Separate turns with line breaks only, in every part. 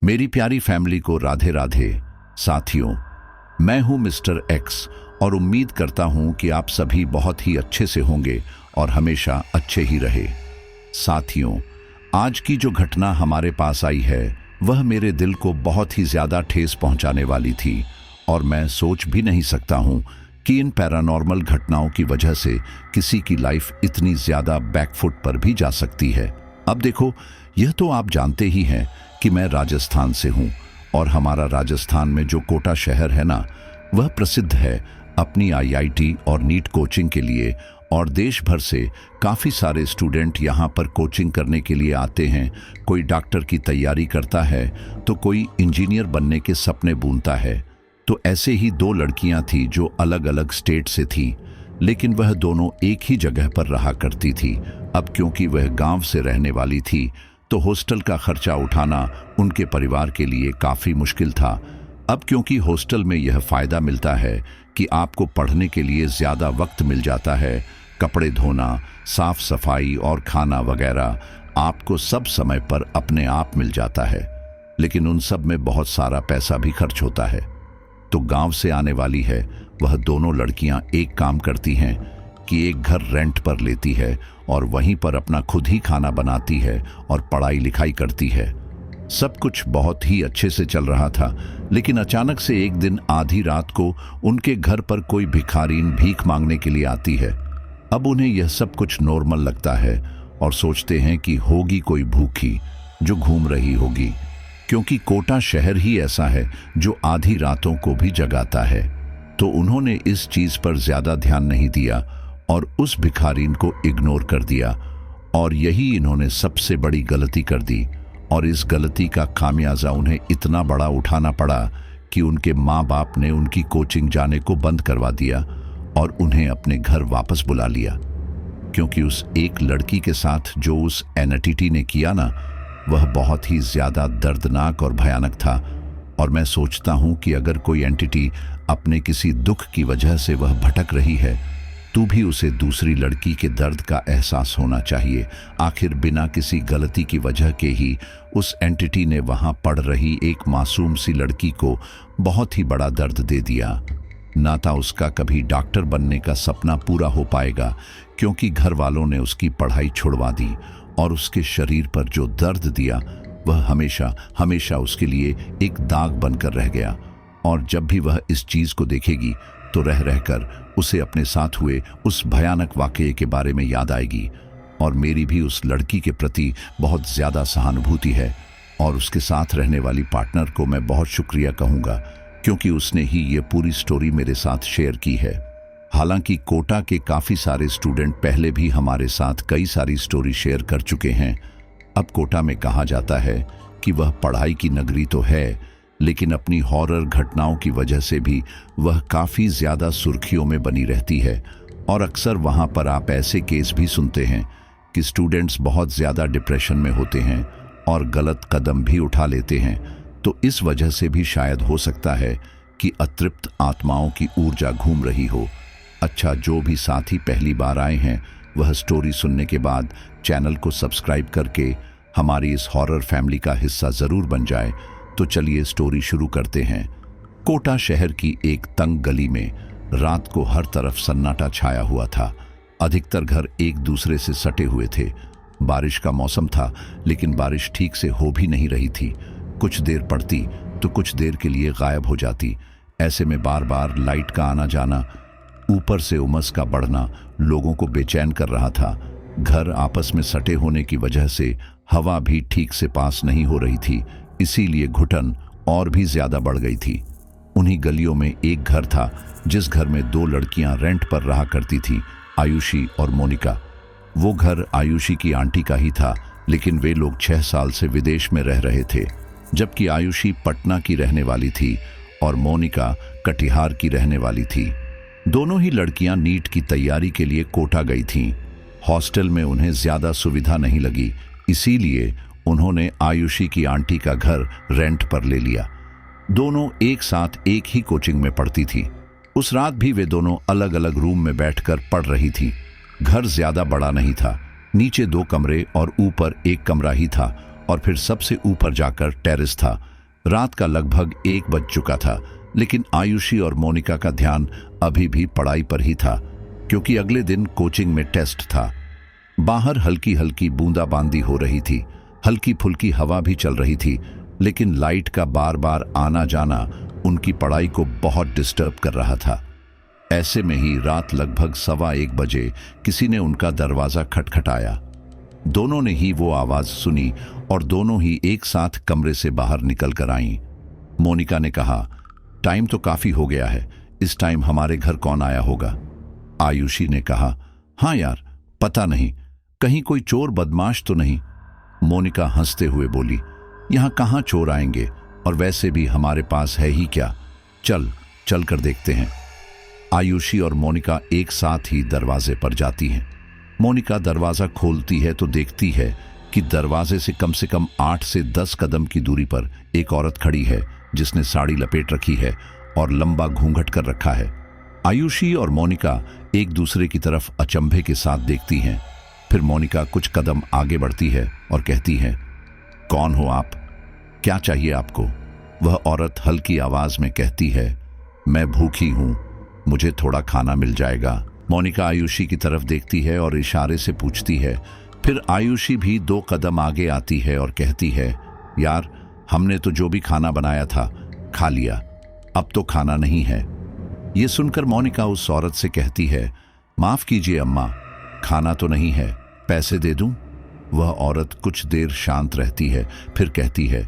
मेरी प्यारी फैमिली को राधे राधे। साथियों, मैं हूं मिस्टर एक्स और उम्मीद करता हूं कि आप सभी बहुत ही अच्छे से होंगे और हमेशा अच्छे ही रहे। साथियों, आज की जो घटना हमारे पास आई है वह मेरे दिल को बहुत ही ज्यादा ठेस पहुंचाने वाली थी और मैं सोच भी नहीं सकता हूं कि इन पैरानॉर्मल घटनाओं की वजह से किसी की लाइफ इतनी ज्यादा बैकफुट पर भी जा सकती है। अब देखो, यह तो आप जानते ही हैं कि मैं राजस्थान से हूं और हमारा राजस्थान में जो कोटा शहर है ना, वह प्रसिद्ध है अपनी आईआईटी और नीट कोचिंग के लिए और देश भर से काफ़ी सारे स्टूडेंट यहाँ पर कोचिंग करने के लिए आते हैं। कोई डॉक्टर की तैयारी करता है तो कोई इंजीनियर बनने के सपने बुनता है। तो ऐसे ही दो लड़कियां थी जो अलग अलग स्टेट से थी, लेकिन वह दोनों एक ही जगह पर रहा करती थी। अब क्योंकि वह गांव से रहने वाली थी तो हॉस्टल का खर्चा उठाना उनके परिवार के लिए काफ़ी मुश्किल था। अब क्योंकि हॉस्टल में यह फ़ायदा मिलता है कि आपको पढ़ने के लिए ज़्यादा वक्त मिल जाता है, कपड़े धोना, साफ सफाई और खाना वगैरह आपको सब समय पर अपने आप मिल जाता है, लेकिन उन सब में बहुत सारा पैसा भी खर्च होता है। तो गांव से आने वाली है वह दोनों लड़कियां एक काम करती हैं कि एक घर रेंट पर लेती है और वहीं पर अपना खुद ही खाना बनाती है और पढ़ाई लिखाई करती है। सब कुछ बहुत ही अच्छे से चल रहा था, लेकिन अचानक से एक दिन आधी रात को उनके घर पर कोई भिखारीन भीख मांगने के लिए आती है। अब उन्हें यह सब कुछ नॉर्मल लगता है और सोचते हैं कि होगी कोई भूखी जो घूम रही होगी, क्योंकि कोटा शहर ही ऐसा है जो आधी रातों को भी जगाता है। तो उन्होंने इस चीज पर ज्यादा ध्यान नहीं दिया और उस भिखारीन को इग्नोर कर दिया और यही इन्होंने सबसे बड़ी गलती कर दी और इस गलती का खामियाजा उन्हें इतना बड़ा उठाना पड़ा कि उनके माँ बाप ने उनकी कोचिंग जाने को बंद करवा दिया और उन्हें अपने घर वापस बुला लिया, क्योंकि उस एक लड़की के साथ जो उस एनटीटी ने किया ना, वह बहुत ही ज्यादा दर्दनाक और भयानक था। और मैं सोचता हूं कि अगर कोई एंटिटी अपने किसी दुख की वजह से वह भटक रही है तो भी उसे दूसरी लड़की के दर्द का एहसास होना चाहिए। आखिर बिना किसी गलती की वजह के ही उस एंटिटी ने वहां पढ़ रही एक मासूम सी लड़की को बहुत ही बड़ा दर्द दे दिया। ना था उसका कभी डॉक्टर बनने का सपना पूरा हो पाएगा, क्योंकि घर वालों ने उसकी पढ़ाई छुड़वा दी और उसके शरीर पर जो दर्द दिया वह हमेशा हमेशा उसके लिए एक दाग बनकर रह गया। और जब भी वह इस चीज को देखेगी तो रह रहकर उसे अपने साथ हुए उस भयानक वाकये के बारे में याद आएगी। और मेरी भी उस लड़की के प्रति बहुत ज्यादा सहानुभूति है और उसके साथ रहने वाली पार्टनर को मैं बहुत शुक्रिया कहूँगा, क्योंकि उसने ही ये पूरी स्टोरी मेरे साथ शेयर की है। हालांकि कोटा के काफ़ी सारे स्टूडेंट पहले भी हमारे साथ कई सारी स्टोरी शेयर कर चुके हैं। अब कोटा में कहा जाता है कि वह पढ़ाई की नगरी तो है, लेकिन अपनी हॉरर घटनाओं की वजह से भी वह काफ़ी ज़्यादा सुर्खियों में बनी रहती है। और अक्सर वहाँ पर आप ऐसे केस भी सुनते हैं कि स्टूडेंट्स बहुत ज़्यादा डिप्रेशन में होते हैं और गलत कदम भी उठा लेते हैं। तो इस वजह से भी शायद हो सकता है कि अतृप्त आत्माओं की ऊर्जा घूम रही हो। अच्छा, जो भी साथी पहली बार आए हैं वह स्टोरी सुनने के बाद चैनल को सब्सक्राइब करके हमारी इस हॉरर फैमिली का हिस्सा ज़रूर बन जाए। तो चलिए स्टोरी शुरू करते हैं। कोटा शहर की एक तंग गली में रात को हर तरफ सन्नाटा छाया हुआ था। अधिकतर घर एक दूसरे से सटे हुए थे। बारिश का मौसम था, लेकिन बारिश ठीक से हो भी नहीं रही थी। कुछ देर पड़ती तो कुछ देर के लिए गायब हो जाती। ऐसे में बार बार लाइट का आना जाना, ऊपर से उमस का बढ़ना लोगों को बेचैन कर रहा था। घर आपस में सटे होने की वजह से हवा भी ठीक से पास नहीं हो रही थी, इसीलिए घुटन और भी ज्यादा बढ़ गई थी। उन्हीं गलियों में एक घर था जिस घर में दो लड़कियां रेंट पर रहा करती थी, आयुषी और मोनिका। वो घर आयुषी की आंटी का ही था, लेकिन वे लोग 6 साल से विदेश में रह रहे थे, जबकि आयुषी पटना की रहने वाली थी और मोनिका कटिहार की रहने वाली थी। दोनों ही लड़कियां नीट की तैयारी के लिए कोटा गई थीं। हॉस्टल में उन्हें ज्यादा सुविधा नहीं लगी, इसीलिए उन्होंने आयुषी की आंटी का घर रेंट पर ले लिया। दोनों एक साथ एक ही कोचिंग में पढ़ती थी। उस रात भी वे दोनों अलग अलग रूम में बैठकर पढ़ रही थी। घर ज्यादा बड़ा नहीं था, नीचे 2 कमरे और ऊपर 1 कमरा ही था और फिर सबसे ऊपर जाकर टेरेस था, रात का लगभग 1 बज चुका था, लेकिन आयुषी और मोनिका का ध्यान अभी भी पढ़ाई पर ही था, क्योंकि अगले दिन कोचिंग में टेस्ट था। बाहर हल्की हल्की बूंदाबांदी हो रही थी, हल्की फुल्की हवा भी चल रही थी, लेकिन लाइट का बार बार आना जाना उनकी पढ़ाई को बहुत डिस्टर्ब कर रहा था। ऐसे में ही रात लगभग 1:15 बजे किसी ने उनका दरवाजा खटखटाया। दोनों ने ही वो आवाज सुनी और दोनों ही एक साथ कमरे से बाहर निकल कर आईं। मोनिका ने कहा, टाइम तो काफी हो गया है, इस टाइम हमारे घर कौन आया होगा? आयुषी ने कहा, हाँ यार, पता नहीं, कहीं कोई चोर बदमाश तो नहीं। मोनिका हंसते हुए बोली, यहां कहां चोर आएंगे, और वैसे भी हमारे पास है ही क्या, चल कर देखते हैं। आयुषी और मोनिका एक साथ ही दरवाजे पर जाती हैं। मोनिका दरवाजा खोलती है तो देखती है कि दरवाजे से कम 8 से 10 कदम की दूरी पर एक औरत खड़ी है, जिसने साड़ी लपेट रखी है और लंबा घूंघट कर रखा है। आयुषी और मोनिका एक दूसरे की तरफ अचंभे के साथ देखती हैं। फिर मोनिका कुछ कदम आगे बढ़ती है और कहती है, कौन हो आप? क्या चाहिए आपको? वह औरत हल्की आवाज में कहती है, मैं भूखी हूं, मुझे थोड़ा खाना मिल जाएगा। मोनिका आयुषी की तरफ देखती है और इशारे से पूछती है। फिर आयुषी भी 2 कदम आगे आती है और कहती है, यार, हमने तो जो भी खाना बनाया था खा लिया, अब तो खाना नहीं है। ये सुनकर मोनिका उस औरत से कहती है, माफ कीजिए अम्मा, खाना तो नहीं है, पैसे दे दूं? वह औरत कुछ देर शांत रहती है, फिर कहती है,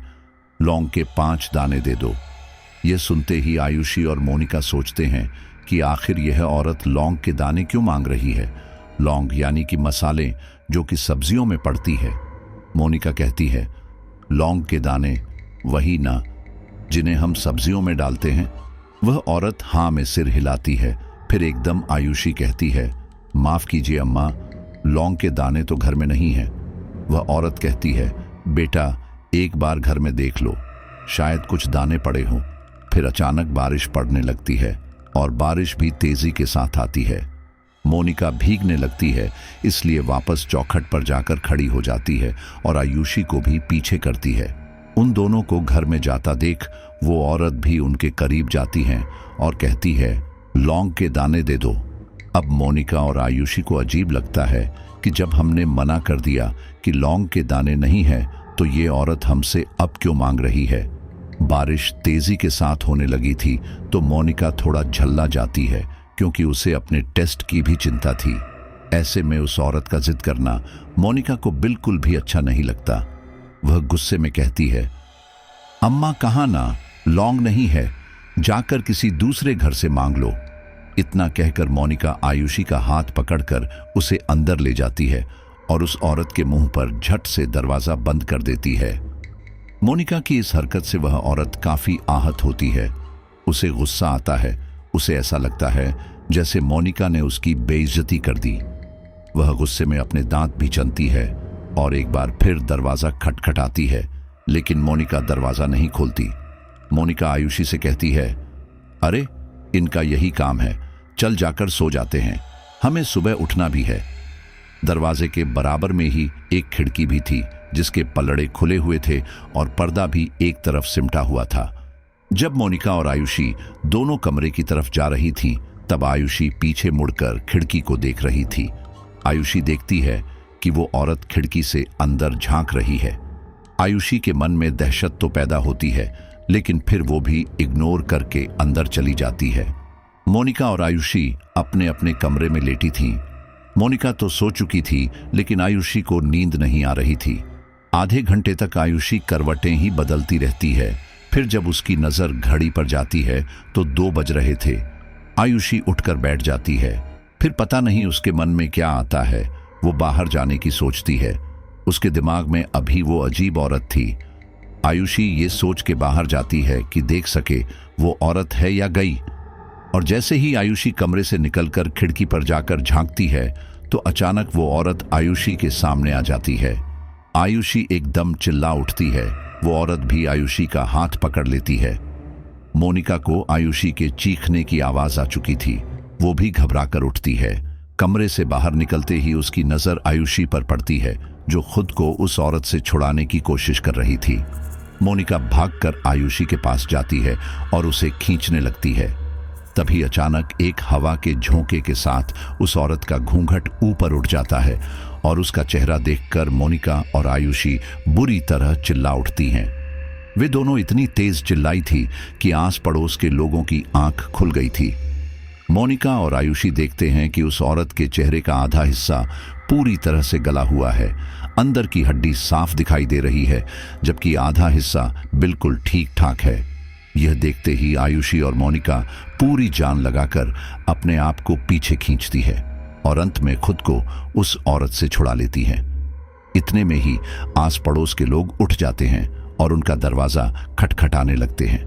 लौंग के 5 दाने दे दो। ये सुनते ही आयुषी और मोनिका सोचते हैं कि आखिर यह औरत लौंग के दाने क्यों मांग रही है। लौंग यानी कि मसाले जो कि सब्जियों में पड़ती है। मोनिका कहती है, लौंग के दाने वही ना जिन्हें हम सब्जियों में डालते हैं? वह औरत हाँ में सिर हिलाती है। फिर एकदम आयुषी कहती है, माफ कीजिए अम्मा, लौंग के दाने तो घर में नहीं है। वह औरत कहती है, बेटा, एक बार घर में देख लो, शायद कुछ दाने पड़े हों। फिर अचानक बारिश पड़ने लगती है और बारिश भी तेजी के साथ आती है। मोनिका भीगने लगती है, इसलिए वापस चौखट पर जाकर खड़ी हो जाती है और आयुषी को भी पीछे करती है। उन दोनों को घर में जाता देख वो औरत भी उनके करीब जाती है और कहती है, लौंग के दाने दे दो। अब मोनिका और आयुषी को अजीब लगता है कि जब हमने मना कर दिया कि लौंग के दाने नहीं है, तो ये औरत हमसे अब क्यों मांग रही है। बारिश तेजी के साथ होने लगी थी तो मोनिका थोड़ा झल्ला जाती है, क्योंकि उसे अपने टेस्ट की भी चिंता थी। ऐसे में उस औरत का जिद करना मोनिका को बिल्कुल भी अच्छा नहीं लगता। वह गुस्से में कहती है, अम्मा कहाँ ना, लौंग नहीं है, जाकर किसी दूसरे घर से मांग लो। इतना कहकर मोनिका आयुषी का हाथ पकड़कर उसे अंदर ले जाती है और उस औरत के मुंह पर झट से दरवाजा बंद कर देती है। मोनिका की इस हरकत से वह औरत काफी आहत होती है। उसे गुस्सा आता है। उसे ऐसा लगता है जैसे मोनिका ने उसकी बेइज्जती कर दी। वह गुस्से में अपने दांत भी चनती है और एक बार फिर दरवाजा खटखटाती है, लेकिन मोनिका दरवाजा नहीं खोलती। मोनिका आयुषी से कहती है, अरे, इनका यही काम है, चल जाकर सो जाते हैं, हमें सुबह उठना भी है। दरवाजे के बराबर में ही एक खिड़की भी थी, जिसके पलड़े खुले हुए थे और पर्दा भी एक तरफ सिमटा हुआ था। जब मोनिका और आयुषी दोनों कमरे की तरफ जा रही थी, तब आयुषी पीछे मुड़कर खिड़की को देख रही थी। आयुषी देखती है कि वो औरत खिड़की से अंदर झांक रही है। आयुषी के मन में दहशत तो पैदा होती है, लेकिन फिर वो भी इग्नोर करके अंदर चली जाती है। मोनिका और आयुषी अपने अपने कमरे में लेटी थीं। मोनिका तो सो चुकी थी, लेकिन आयुषी को नींद नहीं आ रही थी। आधे घंटे तक आयुषी करवटें ही बदलती रहती है। फिर जब उसकी नजर घड़ी पर जाती है तो 2 बज रहे थे। आयुषी उठकर बैठ जाती है। फिर पता नहीं उसके मन में क्या आता है, वो बाहर जाने की सोचती है। उसके दिमाग में अभी वो अजीब औरत थी। आयुषी ये सोच के बाहर जाती है कि देख सके वो औरत है या गई। और जैसे ही आयुषी कमरे से निकलकर खिड़की पर जाकर झांकती है, तो अचानक वो औरत आयुषी के सामने आ जाती है। आयुषी एकदम चिल्ला उठती है। वो औरत भी आयुषी का हाथ पकड़ लेती है। मोनिका को आयुषी के चीखने की आवाज आ चुकी थी। वो भी घबराकर उठती है। कमरे से बाहर निकलते ही उसकी नजर आयुषी पर पड़ती है, जो खुद को उस औरत से छुड़ाने की कोशिश कर रही थी। मोनिका भागकर आयुषी के पास जाती है और उसे खींचने लगती है। तभी अचानक एक हवा के झोंके के साथ उस औरत का घूंघट ऊपर उठ जाता है और उसका चेहरा देखकर मोनिका और आयुषी बुरी तरह चिल्ला उठती हैं। वे दोनों इतनी तेज चिल्लाई थी कि आस पड़ोस के लोगों की आंख खुल गई थी। मोनिका और आयुषी देखते हैं कि उस औरत के चेहरे का आधा हिस्सा पूरी तरह से गला हुआ है, अंदर की हड्डी साफ दिखाई दे रही है, जबकि आधा हिस्सा बिल्कुल ठीक ठाक है। यह देखते ही आयुषी और मोनिका पूरी जान लगाकर अपने आप को पीछे खींचती है और अंत में खुद को उस औरत से छुड़ा लेती है। इतने में ही आस पड़ोस के लोग उठ जाते हैं और उनका दरवाजा खटखटाने लगते हैं।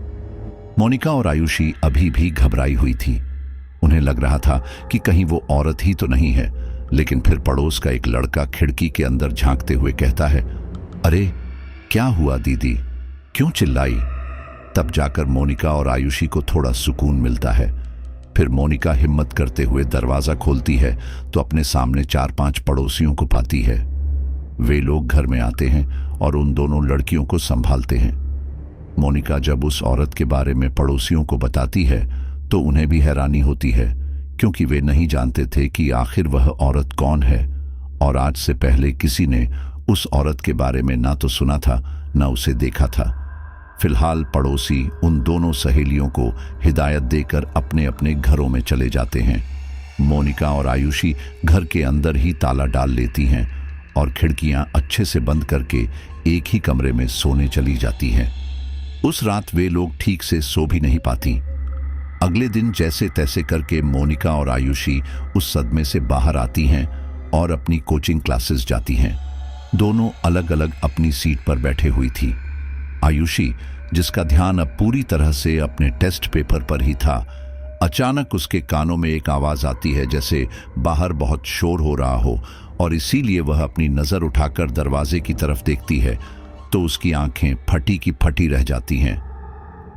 मोनिका और आयुषी अभी भी घबराई हुई थी। उन्हें लग रहा था कि कहीं वो औरत ही तो नहीं है, लेकिन फिर पड़ोस का एक लड़का खिड़की के अंदर झांकते हुए कहता है, अरे क्या हुआ दीदी, क्यों चिल्लाई? तब जाकर मोनिका और आयुषी को थोड़ा सुकून मिलता है। फिर मोनिका हिम्मत करते हुए दरवाजा खोलती है तो अपने सामने 4-5 पड़ोसियों को पाती है। वे लोग घर में आते हैं और उन दोनों लड़कियों को संभालते हैं। मोनिका जब उस औरत के बारे में पड़ोसियों को बताती है तो उन्हें भी हैरानी होती है, क्योंकि वे नहीं जानते थे कि आखिर वह औरत कौन है और आज से पहले किसी ने उस औरत के बारे में ना तो सुना था ना उसे देखा था। फिलहाल पड़ोसी उन दोनों सहेलियों को हिदायत देकर अपने अपने घरों में चले जाते हैं। मोनिका और आयुषी घर के अंदर ही ताला डाल लेती हैं और खिड़कियां अच्छे से बंद करके एक ही कमरे में सोने चली जाती हैं। उस रात वे लोग ठीक से सो भी नहीं पाती। अगले दिन जैसे तैसे करके मोनिका और आयुषी उस सदमे से बाहर आती हैं और अपनी कोचिंग क्लासेस जाती हैं। दोनों अलग अलग अपनी सीट पर बैठे हुई थी। आयुषी, जिसका ध्यान अब पूरी तरह से अपने टेस्ट पेपर पर ही था, अचानक उसके कानों में एक आवाज आती है जैसे बाहर बहुत शोर हो रहा हो, और इसीलिए वह अपनी नजर उठाकर दरवाजे की तरफ देखती है तो उसकी आंखें फटी की फटी रह जाती हैं।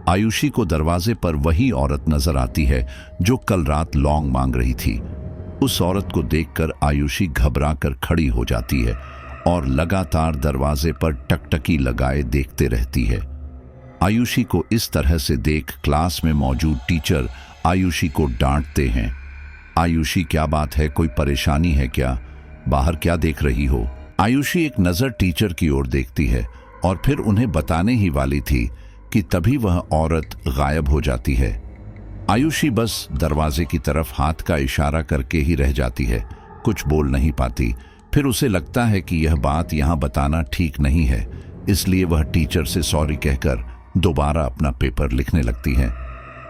आयुषी को दरवाजे पर वही औरत नजर आती है जो कल रात लौंग मांग रही थी। उस औरत को देखकर आयुषी घबरा कर खड़ी हो जाती है और लगातार दरवाजे पर टकटकी लगाए देखते रहती है। आयुषी को इस तरह से देख क्लास में मौजूद टीचर आयुषी को डांटते हैं। आयुषी, क्या बात है, कोई परेशानी है क्या? बाहर क्या देख रही हो? आयुषी एक नजर टीचर की ओर देखती है और फिर उन्हें बताने ही वाली थी कि तभी वह औरत गायब हो जाती है। आयुषी बस दरवाजे की तरफ हाथ का इशारा करके ही रह जाती है, कुछ बोल नहीं पाती। फिर उसे लगता है कि यह बात यहाँ बताना ठीक नहीं है, इसलिए वह टीचर से सॉरी कहकर दोबारा अपना पेपर लिखने लगती है।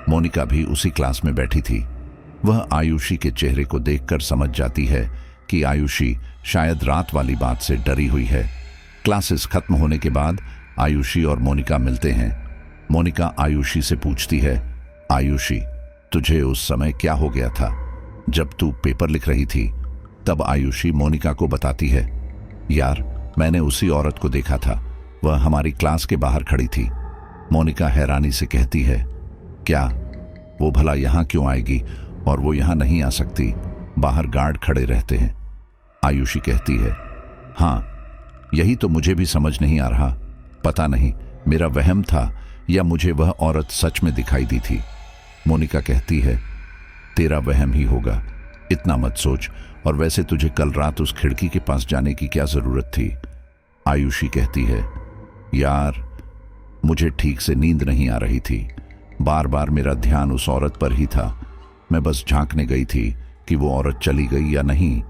मोनिका भी उसी क्लास में बैठी थी। वह आयुषी के चेहरे को देखकर समझ जाती है कि आयुषी शायद रात वाली बात से डरी हुई है। क्लासेस खत्म होने के बाद आयुषी और मोनिका मिलते हैं। मोनिका आयुषी से पूछती है, आयुषी, तुझे उस समय क्या हो गया था जब तू पेपर लिख रही थी? तब आयुषी मोनिका को बताती है, यार, मैंने उसी औरत को देखा था, वह हमारी क्लास के बाहर खड़ी थी। मोनिका हैरानी से कहती है, क्या? वो भला यहाँ क्यों आएगी? और वो यहाँ नहीं आ सकती, बाहर गार्ड खड़े रहते हैं। आयुषी कहती है, हाँ, यही तो मुझे भी समझ नहीं आ रहा। पता नहीं मेरा वहम था या मुझे वह औरत सच में दिखाई दी थी। मोनिका कहती है, तेरा वहम ही होगा, इतना मत सोच, और वैसे तुझे कल रात उस खिड़की के पास जाने की क्या जरूरत थी? आयुषी कहती है, यार, मुझे ठीक से नींद नहीं आ रही थी, बार बार मेरा ध्यान उस औरत पर ही था। मैं बस झांकने गई थी कि वो औरत चली गई या नहीं,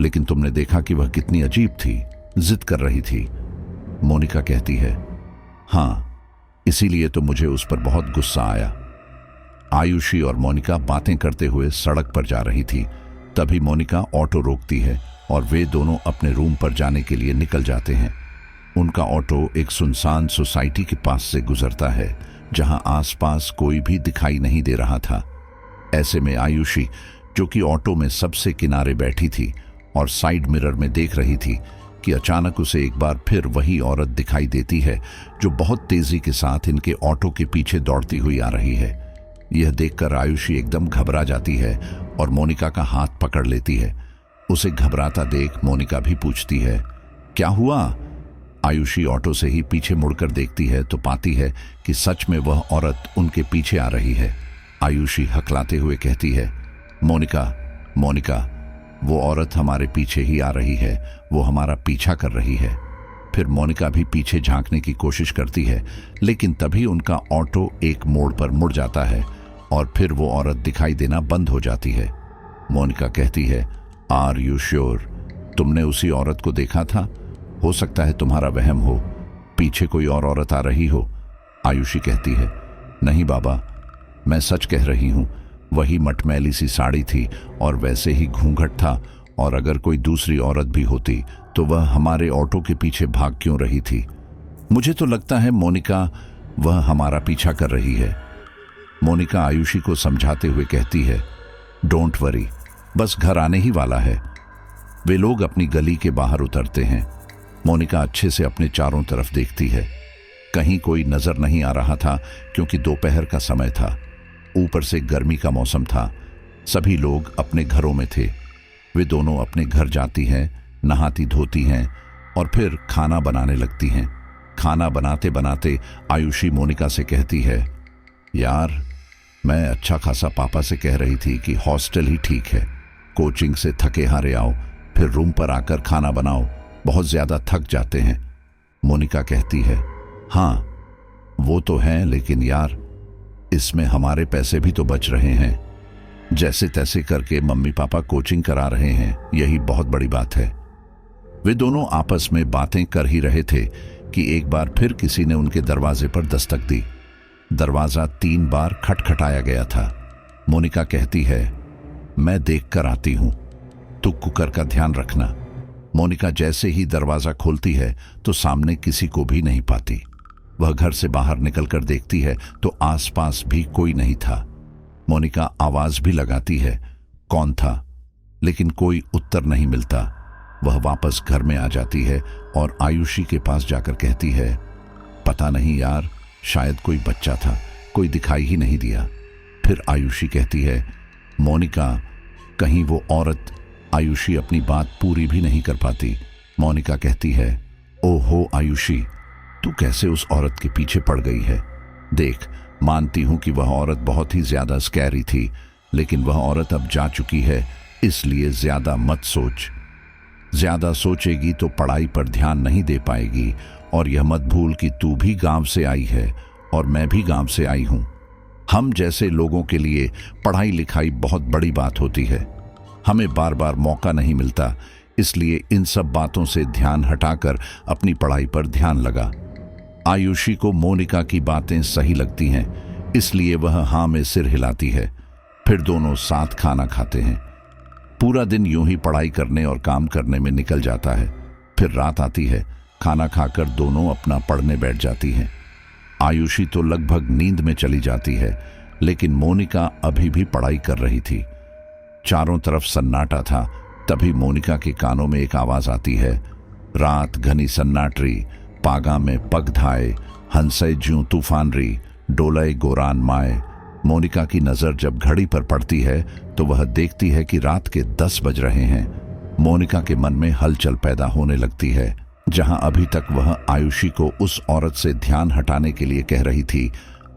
लेकिन तुमने देखा कि वह कितनी अजीब थी, जिद कर रही थी। मोनिका कहती है, हाँ, इसीलिए तो मुझे उस पर बहुत गुस्सा आया। आयुषी और मोनिका बातें करते हुए सड़क पर जा रही थी। तभी मोनिका ऑटो रोकती है और वे दोनों अपने रूम पर जाने के लिए निकल जाते हैं। उनका ऑटो एक सुनसान सोसाइटी के पास से गुजरता है, जहां आसपास कोई भी दिखाई नहीं दे रहा था। ऐसे में आयुषी, जो कि ऑटो में सबसे किनारे बैठी थी और साइड मिरर में देख रही थी, कि अचानक उसे एक बार फिर वही औरत दिखाई देती है जो बहुत तेजी के साथ इनके ऑटो के पीछे दौड़ती हुई आ रही है। यह देखकर आयुषी एकदम घबरा जाती है और मोनिका का हाथ पकड़ लेती है। उसे घबराता देख मोनिका भी पूछती है, क्या हुआ? आयुषी ऑटो से ही पीछे मुड़कर देखती है तो पाती है कि सच में वह औरत उनके पीछे आ रही है। आयुषी हकलाते हुए कहती है, मोनिका, मोनिका, वो औरत हमारे पीछे ही आ रही है, वो हमारा पीछा कर रही है। फिर मोनिका भी पीछे झांकने की कोशिश करती है, लेकिन तभी उनका ऑटो एक मोड़ पर मुड़ जाता है और फिर वो औरत दिखाई देना बंद हो जाती है। मोनिका कहती है, आर यू श्योर? तुमने उसी औरत को देखा था? हो सकता है तुम्हारा वहम हो, पीछे कोई और औरत आ रही हो। आयुषी कहती है, नहीं बाबा, मैं सच कह रही हूं, वही मटमैली सी साड़ी थी और वैसे ही घूंघट था, और अगर कोई दूसरी औरत भी होती तो वह हमारे ऑटो के पीछे भाग क्यों रही थी? मुझे तो लगता है मोनिका, वह हमारा पीछा कर रही है। मोनिका आयुषी को समझाते हुए कहती है, डोंट वरी, बस घर आने ही वाला है। वे लोग अपनी गली के बाहर उतरते हैं। मोनिका अच्छे से अपने चारों तरफ देखती है। कहीं कोई नजर नहीं आ रहा था क्योंकि दोपहर का समय था, ऊपर से गर्मी का मौसम था। सभी लोग अपने घरों में थे। वे दोनों अपने घर जाती हैं, नहाती धोती हैं और फिर खाना बनाने लगती हैं। खाना बनाते बनाते आयुषी मोनिका से कहती है, यार, मैं अच्छा खासा पापा से कह रही थी कि हॉस्टल ही ठीक है। कोचिंग से थके हारे आओ, फिर रूम पर आकर खाना बनाओ, बहुत ज्यादा थक जाते हैं। मोनिका कहती है, हाँ वो तो है, लेकिन यार इसमें हमारे पैसे भी तो बच रहे हैं। जैसे तैसे करके मम्मी पापा कोचिंग करा रहे हैं, यही बहुत बड़ी बात है। वे दोनों आपस में बातें कर ही रहे थे कि एक बार फिर किसी ने उनके दरवाजे पर दस्तक दी। दरवाजा 3 बार खटखटाया गया था। मोनिका कहती है, मैं देख कर आती हूं, तू कुकर का ध्यान रखना। मोनिका जैसे ही दरवाजा खोलती है तो सामने किसी को भी नहीं पाती। वह घर से बाहर निकलकर देखती है तो आसपास भी कोई नहीं था। मोनिका आवाज भी लगाती है, कौन था, लेकिन कोई उत्तर नहीं मिलता। वह वापस घर में आ जाती है और आयुषी के पास जाकर कहती है, पता नहीं यार, शायद कोई बच्चा था, कोई दिखाई ही नहीं दिया। फिर आयुषी कहती है, मोनिका, कहीं वो औरत। आयुषी अपनी बात पूरी भी नहीं कर पाती। मोनिका कहती है, ओहो आयुषी, तू कैसे उस औरत के पीछे पड़ गई है? देख, मानती हूं कि वह औरत बहुत ही ज्यादा स्कैरी थी, लेकिन वह औरत अब जा चुकी है, इसलिए ज्यादा मत सोच। ज्यादा सोचेगी तो पढ़ाई पर ध्यान नहीं दे पाएगी, और यह मत भूल कि तू भी गांव से आई है और मैं भी गांव से आई हूं। हम जैसे लोगों के लिए पढ़ाई लिखाई बहुत बड़ी बात होती है। हमें बार बार मौका नहीं मिलता, इसलिए इन सब बातों से ध्यान हटाकर अपनी पढ़ाई पर ध्यान लगा। आयुषी को मोनिका की बातें सही लगती हैं, इसलिए वह हाँ में सिर हिलाती है। फिर दोनों साथ खाना खाते हैं। पूरा दिन यूं ही पढ़ाई करने और काम करने में निकल जाता है। फिर रात आती है, खाना खाकर दोनों अपना पढ़ने बैठ जाती हैं। आयुषी तो लगभग नींद में चली जाती है, लेकिन मोनिका अभी भी पढ़ाई कर रही थी। चारों तरफ सन्नाटा था। तभी मोनिका के कानों में एक आवाज आती है, रात घनी सन्नाटरी, पागा में पग धाए, हंसै ज्यों तूफान री, डोलय गोरान माए। मोनिका की नजर जब घड़ी पर पड़ती है तो वह देखती है कि रात के 10 बज रहे हैं। मोनिका के मन में हलचल पैदा होने लगती है। जहां अभी तक वह आयुषी को उस औरत से ध्यान हटाने के लिए कह रही थी,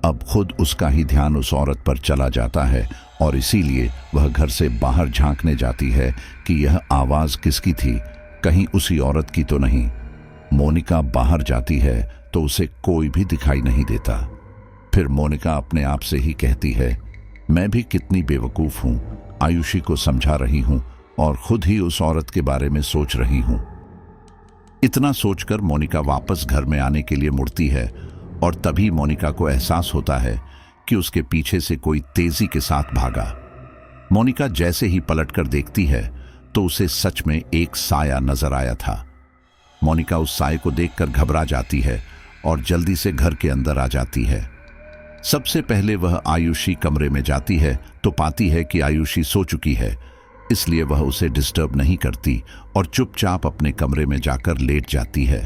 अब खुद उसका ही ध्यान उस औरत पर चला जाता है और इसीलिए वह घर से बाहर झांकने जाती है कि यह आवाज किसकी थी, कहीं उसी औरत की तो नहीं। मोनिका बाहर जाती है तो उसे कोई भी दिखाई नहीं देता। फिर मोनिका अपने आप से ही कहती है, मैं भी कितनी बेवकूफ हूं, आयुषी को समझा रही हूं और खुद ही उस औरत के बारे में सोच रही हूं। इतना सोचकर मोनिका वापस घर में आने के लिए मुड़ती है और तभी मोनिका को एहसास होता है कि उसके पीछे से कोई तेजी के साथ भागा। मोनिका जैसे ही पलटकर देखती है तो उसे सच में एक साया नजर आया था। मोनिका उस साये को देखकर घबरा जाती है और जल्दी से घर के अंदर आ जाती है। सबसे पहले वह आयुषी कमरे में जाती है तो पाती है कि आयुषी सो चुकी है, इसलिए वह उसे डिस्टर्ब नहीं करती और चुपचाप अपने कमरे में जाकर लेट जाती है।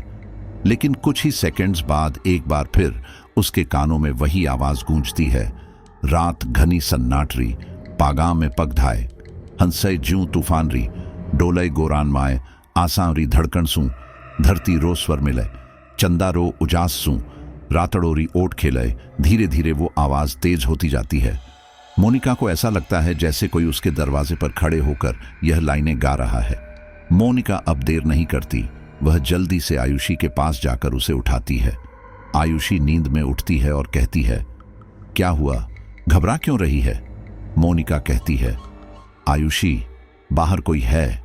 लेकिन कुछ ही सेकंड्स बाद एक बार फिर उसके कानों में वही आवाज गूंजती है, रात घनी सन्नाटरी, पागा में पग धाए, हंसै ज्यों तूफान री, डोलय गोरान माए, आसां री धड़कन सू, धरती रो स्वर मिले। चंदारो उजासू रातड़ोरी ओट खेले। धीरे धीरे वो आवाज तेज होती जाती है। मोनिका को ऐसा लगता है जैसे कोई उसके दरवाजे पर खड़े होकर यह लाइनें गा रहा है। मोनिका अब देर नहीं करती, वह जल्दी से आयुषी के पास जाकर उसे उठाती है। आयुषी नींद में उठती है और कहती है, क्या हुआ, घबरा क्यों रही है? मोनिका कहती है, आयुषी बाहर कोई है।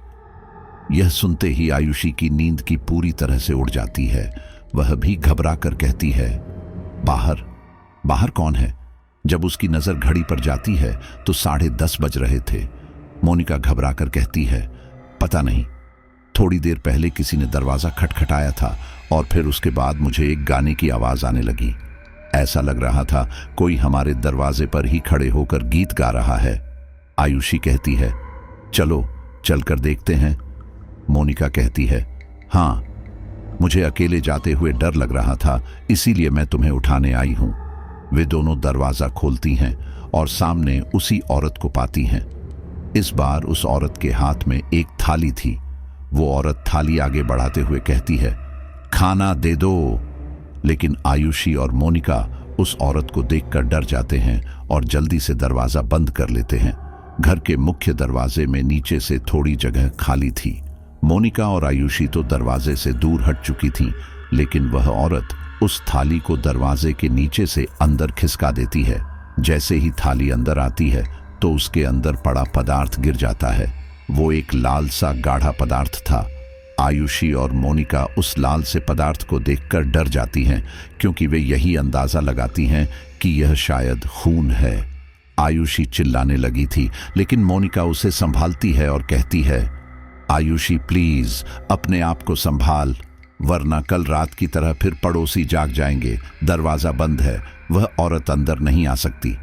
यह सुनते ही आयुषी की नींद की पूरी तरह से उड़ जाती है। वह भी घबरा कर कहती है, बाहर? बाहर कौन है? जब उसकी नजर घड़ी पर जाती है तो 10:30 बज रहे थे। मोनिका घबरा कर कहती है, पता नहीं, थोड़ी देर पहले किसी ने दरवाजा खटखटाया था और फिर उसके बाद मुझे एक गाने की आवाज आने लगी। ऐसा लग रहा था कोई हमारे दरवाजे पर ही खड़े होकर गीत गा रहा है। आयुषी कहती है, चलो चलकर देखते हैं। मोनिका कहती है, हाँ, मुझे अकेले जाते हुए डर लग रहा था, इसीलिए मैं तुम्हें उठाने आई हूं। वे दोनों दरवाजा खोलती हैं और सामने उसी औरत को पाती हैं। इस बार उस औरत के हाथ में एक थाली थी। वो औरत थाली आगे बढ़ाते हुए कहती है, खाना दे दो। लेकिन आयुषी और मोनिका उस औरत को देखकर डर जाते हैं और जल्दी से दरवाजा बंद कर लेते हैं। घर के मुख्य दरवाजे में नीचे से थोड़ी जगह खाली थी। मोनिका और आयुषी तो दरवाजे से दूर हट चुकी थी, लेकिन वह औरत उस थाली को दरवाजे के नीचे से अंदर खिसका देती है। जैसे ही थाली अंदर आती है तो उसके अंदर पड़ा पदार्थ गिर जाता है। वो एक लाल सा गाढ़ा पदार्थ था। आयुषी और मोनिका उस लाल से पदार्थ को देखकर डर जाती हैं, क्योंकि वे यही अंदाजा लगाती हैं कि यह शायद खून है। आयुषी चिल्लाने लगी थी, लेकिन मोनिका उसे संभालती है और कहती है, आयुषी प्लीज अपने आप को संभाल, वरना कल रात की तरह फिर पड़ोसी जाग जाएंगे। दरवाजा बंद है, वह औरत अंदर नहीं आ सकती।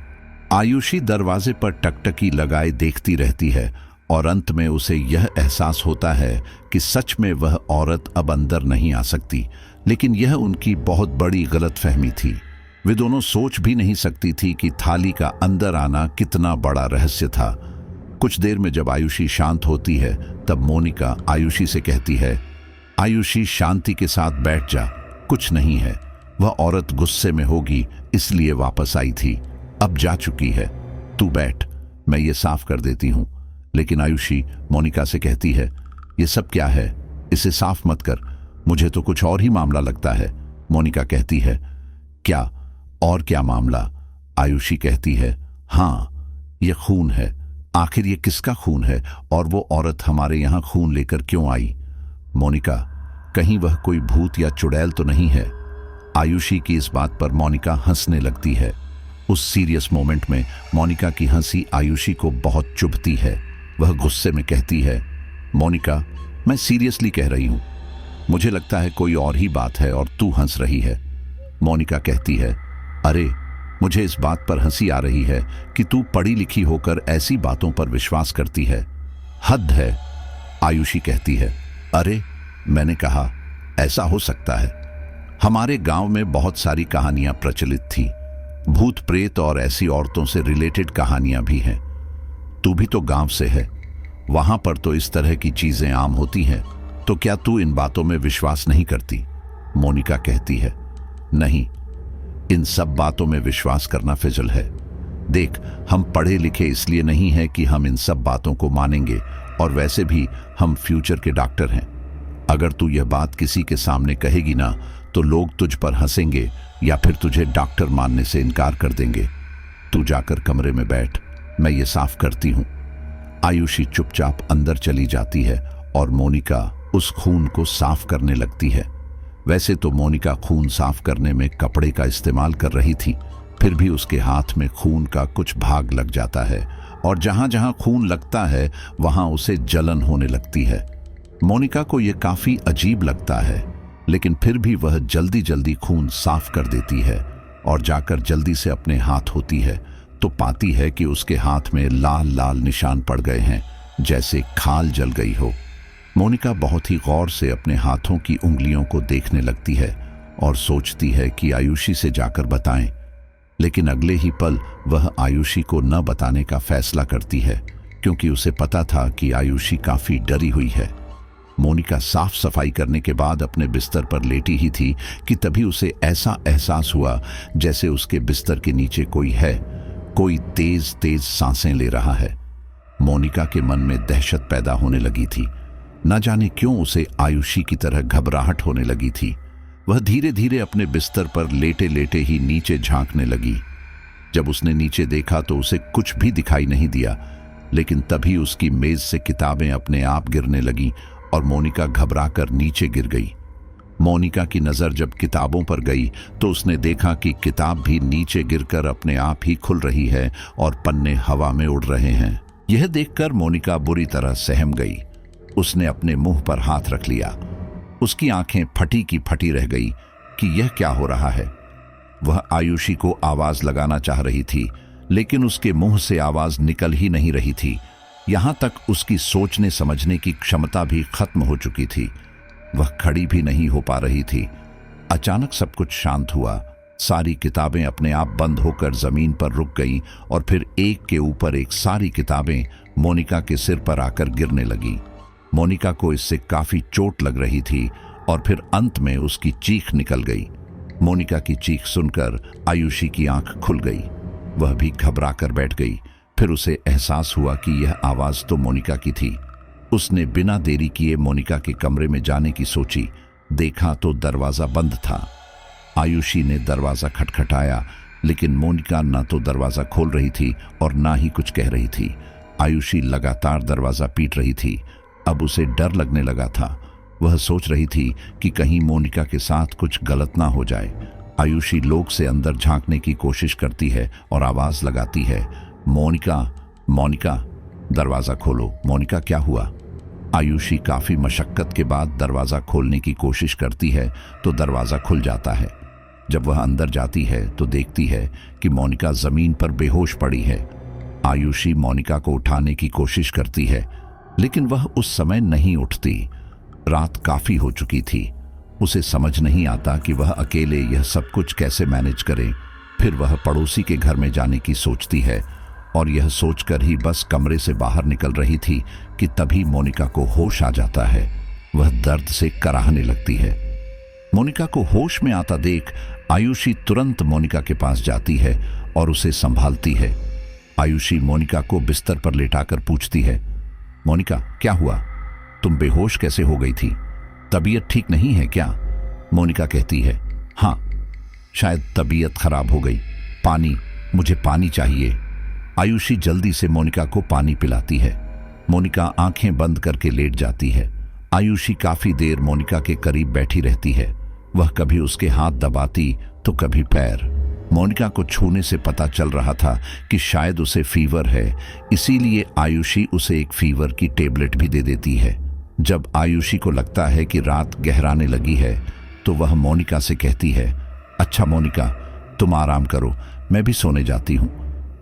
आयुषी दरवाजे पर टकटकी लगाए देखती रहती है और अंत में उसे यह एहसास होता है कि सच में वह औरत अब अंदर नहीं आ सकती। लेकिन यह उनकी बहुत बड़ी गलतफहमी थी। वे दोनों सोच भी नहीं सकती थी कि थाली का अंदर आना कितना बड़ा रहस्य था। कुछ देर में जब आयुषी शांत होती है तब मोनिका आयुषी से कहती है, आयुषी शांति के साथ बैठ जा, कुछ नहीं है। वह औरत गुस्से में होगी इसलिए वापस आई थी, अब जा चुकी है, तू बैठ, मैं ये साफ कर देती हूँ। लेकिन आयुषी मोनिका से कहती है, ये सब क्या है, इसे साफ मत कर, मुझे तो कुछ और ही मामला लगता है। मोनिका कहती है, क्या और क्या मामला? आयुषी कहती है, हाँ, ये खून है। आखिर ये किसका खून है और वो औरत हमारे यहाँ खून लेकर क्यों आई? मोनिका, कहीं वह कोई भूत या चुड़ैल तो नहीं है? आयुषी की इस बात पर मोनिका हंसने लगती है। उस सीरियस मोमेंट में मोनिका की हंसी आयुषी को बहुत चुभती है। वह गुस्से में कहती है, मोनिका, मैं सीरियसली कह रही हूं, मुझे लगता है कोई और ही बात है और तू हंस रही है। मोनिका कहती है, अरे, मुझे इस बात पर हंसी आ रही है कि तू पढ़ी लिखी होकर ऐसी बातों पर विश्वास करती है, हद है। आयुषी कहती है, अरे, मैंने कहा ऐसा हो सकता है। हमारे गांव में बहुत सारी कहानियां प्रचलित थी, भूत प्रेत और ऐसी औरतों से रिलेटेड कहानियां भी हैं। तू भी तो गांव से है, वहां पर तो इस तरह की चीजें आम होती हैं, तो क्या तू इन बातों में विश्वास नहीं करती? मोनिका कहती है, नहीं, इन सब बातों में विश्वास करना फिजल है। देख, हम पढ़े लिखे इसलिए नहीं है कि हम इन सब बातों को मानेंगे, और वैसे भी हम फ्यूचर के डॉक्टर हैं। अगर तू यह बात किसी के सामने कहेगी ना तो लोग तुझ पर हंसेंगे या फिर तुझे डॉक्टर मानने से इनकार कर देंगे। तू जाकर कमरे में बैठ, मैं ये साफ करती हूँ। आयुषी चुपचाप अंदर चली जाती है और मोनिका उस खून को साफ करने लगती है। वैसे तो मोनिका खून साफ करने में कपड़े का इस्तेमाल कर रही थी, फिर भी उसके हाथ में खून का कुछ भाग लग जाता है और जहां जहां खून लगता है वहां उसे जलन होने लगती है। मोनिका को यह काफी अजीब लगता है, लेकिन फिर भी वह जल्दी जल्दी खून साफ कर देती है और जाकर जल्दी से अपने हाथ धोती है तो पाती है कि उसके हाथ में लाल लाल निशान पड़ गए हैं, जैसे खाल जल गई हो। मोनिका बहुत ही गौर से अपने हाथों की उंगलियों को देखने लगती है और सोचती है कि आयुषी से जाकर बताएं, लेकिन अगले ही पल वह आयुषी को न बताने का फैसला करती है, क्योंकि उसे पता था कि आयुषी काफी डरी हुई है। मोनिका साफ सफाई करने के बाद अपने बिस्तर पर लेटी ही थी कि तभी उसे ऐसा एहसास हुआ जैसे उसके बिस्तर के नीचे कोई है, कोई तेज तेज सांसें ले रहा है। मोनिका के मन में दहशत पैदा होने लगी थी। न जाने क्यों उसे आयुषी की तरह घबराहट होने लगी थी। वह धीरे धीरे अपने बिस्तर पर लेटे लेटे ही नीचे झांकने लगी। जब उसने नीचे देखा तो उसे कुछ भी दिखाई नहीं दिया, लेकिन तभी उसकी मेज से किताबें अपने आप गिरने लगीं और मोनिका घबराकर नीचे गिर गई। मोनिका की नजर जब किताबों पर गई तो उसने देखा कि किताब भी नीचे गिरकर अपने आप ही खुल रही है और पन्ने हवा में उड़ रहे हैं। यह देखकर मोनिका बुरी तरह सहम गई। उसने अपने मुंह पर हाथ रख लिया। उसकी आंखें फटी की फटी रह गई कि यह क्या हो रहा है। वह आयुषी को आवाज लगाना चाह रही थी, लेकिन उसके मुंह से आवाज निकल ही नहीं रही थी। यहां तक उसकी सोचने समझने की क्षमता भी खत्म हो चुकी थी। वह खड़ी भी नहीं हो पा रही थी। अचानक सब कुछ शांत हुआ। सारी किताबें अपने आप बंद होकर जमीन पर रुक गईं और फिर एक के ऊपर एक सारी किताबें मोनिका के सिर पर आकर गिरने लगीं। मोनिका को इससे काफी चोट लग रही थी और फिर अंत में उसकी चीख निकल गई। मोनिका की चीख सुनकर आयुषी की आंख खुल गई। वह भी घबरा कर बैठ गई। फिर उसे एहसास हुआ कि यह आवाज तो मोनिका की थी। उसने बिना देरी किए मोनिका के कमरे में जाने की सोची। देखा तो दरवाजा बंद था। आयुषी ने दरवाजा खटखटाया, लेकिन मोनिका न तो दरवाजा खोल रही थी और ना ही कुछ कह रही थी। आयुषी लगातार दरवाजा पीट रही थी। अब उसे डर लगने लगा था। वह सोच रही थी कि कहीं मोनिका के साथ कुछ गलत ना हो जाए। आयुषी लोग से अंदर झांकने की कोशिश करती है और आवाज लगाती है, मोनिका, मोनिका, दरवाजा खोलो। मोनिका, क्या हुआ? आयुषी काफी मशक्कत के बाद दरवाजा खोलने की कोशिश करती है तो दरवाजा खुल जाता है। जब वह अंदर जाती है तो देखती है कि मोनिका जमीन पर बेहोश पड़ी है। आयुषी मोनिका को उठाने की कोशिश करती है, लेकिन वह उस समय नहीं उठती। रात काफी हो चुकी थी। उसे समझ नहीं आता कि वह अकेले यह सब कुछ कैसे मैनेज करे। फिर वह पड़ोसी के घर में जाने की सोचती है और यह सोचकर ही बस कमरे से बाहर निकल रही थी कि तभी मोनिका को होश आ जाता है। वह दर्द से कराहने लगती है। मोनिका को होश में आता देख आयुषी तुरंत मोनिका के पास जाती है और उसे संभालती है। आयुषी मोनिका को बिस्तर पर लेटाकर पूछती है, मोनिका, क्या हुआ? तुम बेहोश कैसे हो गई थी? तबीयत ठीक नहीं है क्या? मोनिका कहती है, हाँ, शायद तबीयत खराब हो गई। पानी, मुझे पानी चाहिए। आयुषी जल्दी से मोनिका को पानी पिलाती है। मोनिका आंखें बंद करके लेट जाती है। आयुषी काफी देर मोनिका के करीब बैठी रहती है। वह कभी उसके हाथ दबाती तो कभी पैर। मोनिका को छूने से पता चल रहा था कि शायद उसे फीवर है, इसीलिए आयुषी उसे एक फीवर की टेबलेट भी दे देती है। जब आयुषी को लगता है कि रात गहराने लगी है तो वह मोनिका से कहती है, अच्छा मोनिका, तुम आराम करो, मैं भी सोने जाती हूं।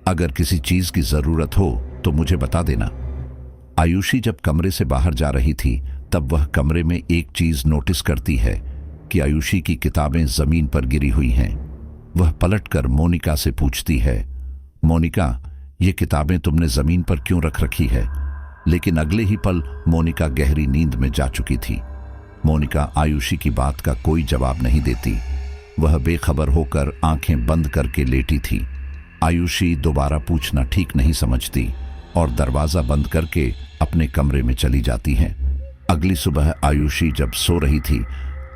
अगर किसी चीज की जरूरत हो तो मुझे बता देना। आयुषी जब कमरे से बाहर जा रही थी तब वह कमरे में एक चीज नोटिस करती है कि आयुषी की किताबें जमीन पर गिरी हुई हैं। वह पलटकर मोनिका से पूछती है, मोनिका, ये किताबें तुमने जमीन पर क्यों रख रखी है? लेकिन अगले ही पल मोनिका गहरी नींद में जा चुकी थी। मोनिका आयुषी की बात का कोई जवाब नहीं देती। वह बेखबर होकर आंखें बंद करके लेटी थी। आयुषी दोबारा पूछना ठीक नहीं समझती और दरवाजा बंद करके अपने कमरे में चली जाती है। अगली सुबह आयुषी जब सो रही थी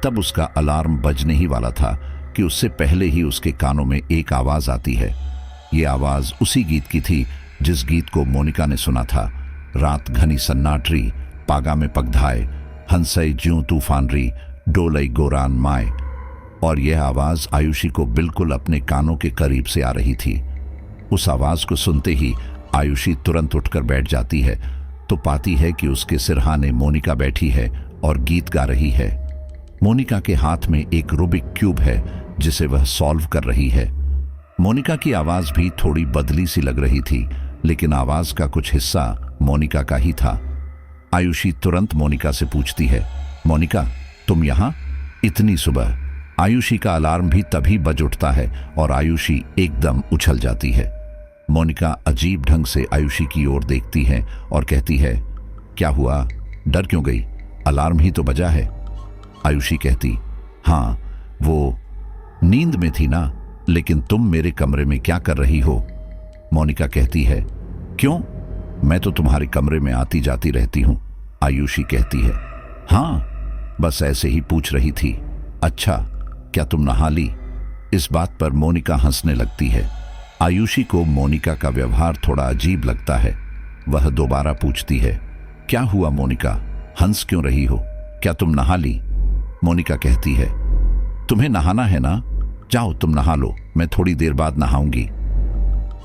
तब उसका अलार्म बजने ही वाला था कि उससे पहले ही उसके कानों में एक आवाज आती है। ये आवाज उसी गीत की थी जिस गीत को मोनिका ने सुना था। रात घनी सन्नाटरी, पागा में पगधाए, हंसई ज्यों तूफान री, डोलई गोरान माए। और यह आवाज आयुषी को बिल्कुल अपने कानों के करीब से आ रही थी। उस आवाज को सुनते ही आयुषी तुरंत उठकर बैठ जाती है तो पाती है कि उसके सिरहाने मोनिका बैठी है और गीत गा रही है। मोनिका के हाथ में एक रूबिक क्यूब है जिसे वह सॉल्व कर रही है। मोनिका की आवाज भी थोड़ी बदली सी लग रही थी, लेकिन आवाज का कुछ हिस्सा मोनिका का ही था। आयुषी तुरंत मोनिका से पूछती है, मोनिका, तुम यहां इतनी सुबह? आयुषी का अलार्म भी तभी बज उठता है और आयुषी एकदम उछल जाती है। मोनिका अजीब ढंग से आयुषी की ओर देखती है और कहती है, क्या हुआ? डर क्यों गई? अलार्म ही तो बजा है। आयुषी कहती, हाँ वो नींद में थी ना, लेकिन तुम मेरे कमरे में क्या कर रही हो? मोनिका कहती है, क्यों? मैं तो तुम्हारे कमरे में आती जाती रहती हूं। आयुषी कहती है, हाँ बस ऐसे ही पूछ रही थी। अच्छा, क्या तुम नहा ली? इस बात पर मोनिका हंसने लगती है। आयुषी को मोनिका का व्यवहार थोड़ा अजीब लगता है। वह दोबारा पूछती है, क्या हुआ मोनिका, हंस क्यों रही हो? क्या तुम नहा ली? मोनिका कहती है, तुम्हें नहाना है ना, जाओ तुम नहा लो, मैं थोड़ी देर बाद नहाऊंगी।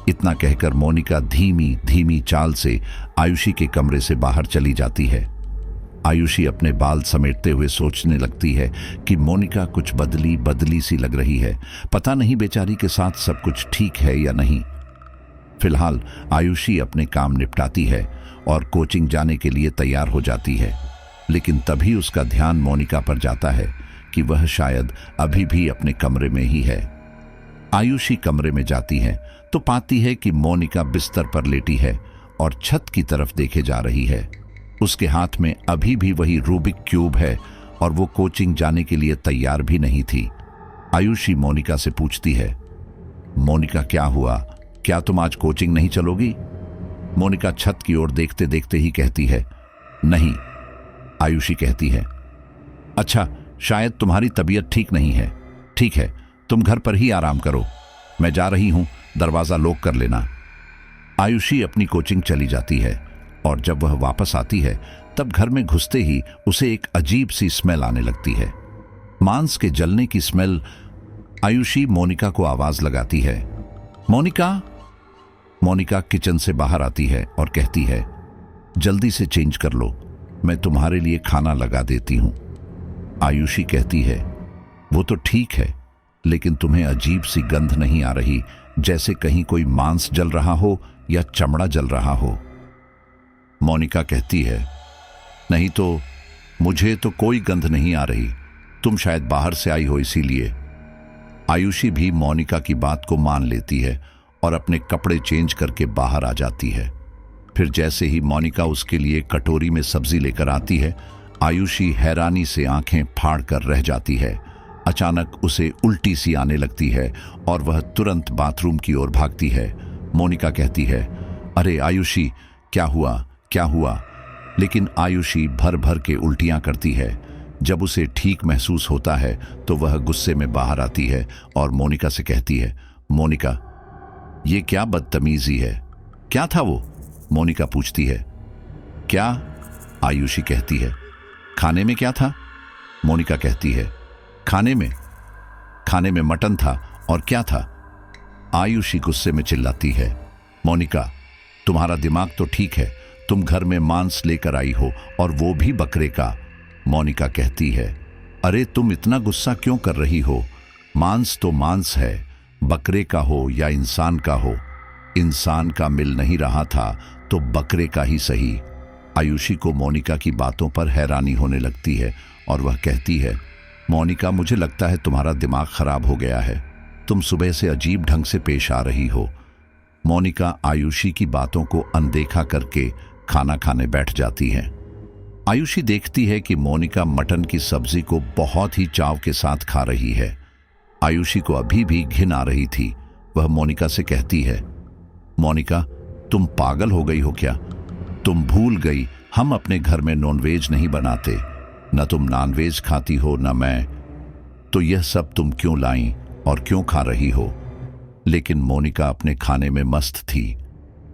इतना कहकर मोनिका धीमी धीमी चाल से आयुषी के कमरे से बाहर चली जाती है। आयुषी अपने बाल समेटते हुए सोचने लगती है कि मोनिका कुछ बदली बदली सी लग रही है। पता नहीं बेचारी के साथ सब कुछ ठीक है या नहीं। फिलहाल आयुषी अपने काम निपटाती है और कोचिंग जाने के लिए तैयार हो जाती है, लेकिन तभी उसका ध्यान मोनिका पर जाता है कि वह शायद अभी भी अपने कमरे में ही है। आयुषी कमरे में जाती है तो पाती है कि मोनिका बिस्तर पर लेटी है और छत की तरफ देखे जा रही है। उसके हाथ में अभी भी वही रूबिक क्यूब है और वो कोचिंग जाने के लिए तैयार भी नहीं थी। आयुषी मोनिका से पूछती है, मोनिका क्या हुआ, क्या तुम आज कोचिंग नहीं चलोगी? मोनिका छत की ओर देखते देखते ही कहती है, नहीं। आयुषी कहती है, अच्छा शायद तुम्हारी तबीयत ठीक नहीं है। ठीक है, तुम घर पर ही आराम करो, मैं जा रही हूं, दरवाजा लॉक कर लेना। आयुषी अपनी कोचिंग चली जाती है और जब वह वापस आती है तब घर में घुसते ही उसे एक अजीब सी स्मेल आने लगती है, मांस के जलने की स्मेल। आयुषी मोनिका को आवाज लगाती है, मोनिका। मोनिका किचन से बाहर आती है और कहती है, जल्दी से चेंज कर लो, मैं तुम्हारे लिए खाना लगा देती हूं। आयुषी कहती है, वो तो ठीक है, लेकिन तुम्हें अजीब सी गंध नहीं आ रही, जैसे कहीं कोई मांस जल रहा हो या चमड़ा जल रहा हो? मोनिका कहती है, नहीं तो मुझे तो कोई गंध नहीं आ रही, तुम शायद बाहर से आई हो इसीलिए। आयुषी भी मोनिका की बात को मान लेती है और अपने कपड़े चेंज करके बाहर आ जाती है। फिर जैसे ही मोनिका उसके लिए कटोरी में सब्जी लेकर आती है, आयुषी हैरानी से आंखें फाड़ कर रह जाती है। अचानक उसे उल्टी सी आने लगती है और वह तुरंत बाथरूम की ओर भागती है। मोनिका कहती है, अरे आयुषी, क्या हुआ, क्या हुआ? लेकिन आयुषी भर भर के उल्टियां करती है। जब उसे ठीक महसूस होता है तो वह गुस्से में बाहर आती है और मोनिका से कहती है, मोनिका, ये क्या बदतमीजी है? क्या था वो? मोनिका पूछती है। क्या? आयुषी कहती है। खाने में क्या था? मोनिका कहती है, खाने में मटन था, और क्या था? आयुषी गुस्से में चिल्लाती है, मोनिका, तुम्हारा दिमाग तो ठीक है, तुम घर में मांस लेकर आई हो और वो भी बकरे का। मोनिका कहती है, अरे तुम इतना गुस्सा क्यों कर रही हो? मांस तो मांस है, बकरे का हो या इंसान का हो। इंसान का मिल नहीं रहा था तो बकरे का ही सही। आयुषी को मोनिका की बातों पर हैरानी होने लगती है और वह कहती है, मोनिका, मुझे लगता है तुम्हारा दिमाग खराब हो गया है, तुम सुबह से अजीब ढंग से पेश आ रही हो। मोनिका आयुषी की बातों को अनदेखा करके खाना खाने बैठ जाती है। आयुषी देखती है कि मोनिका मटन की सब्जी को बहुत ही चाव के साथ खा रही है। आयुषी को अभी भी घिन आ रही थी। वह मोनिका से कहती है, मोनिका, तुम पागल हो गई हो क्या? तुम भूल गई हम अपने घर में नॉनवेज नहीं बनाते, न तुम नॉनवेज खाती हो न मैं, तो यह सब तुम क्यों लाई और क्यों खा रही हो? लेकिन मोनिका अपने खाने में मस्त थी।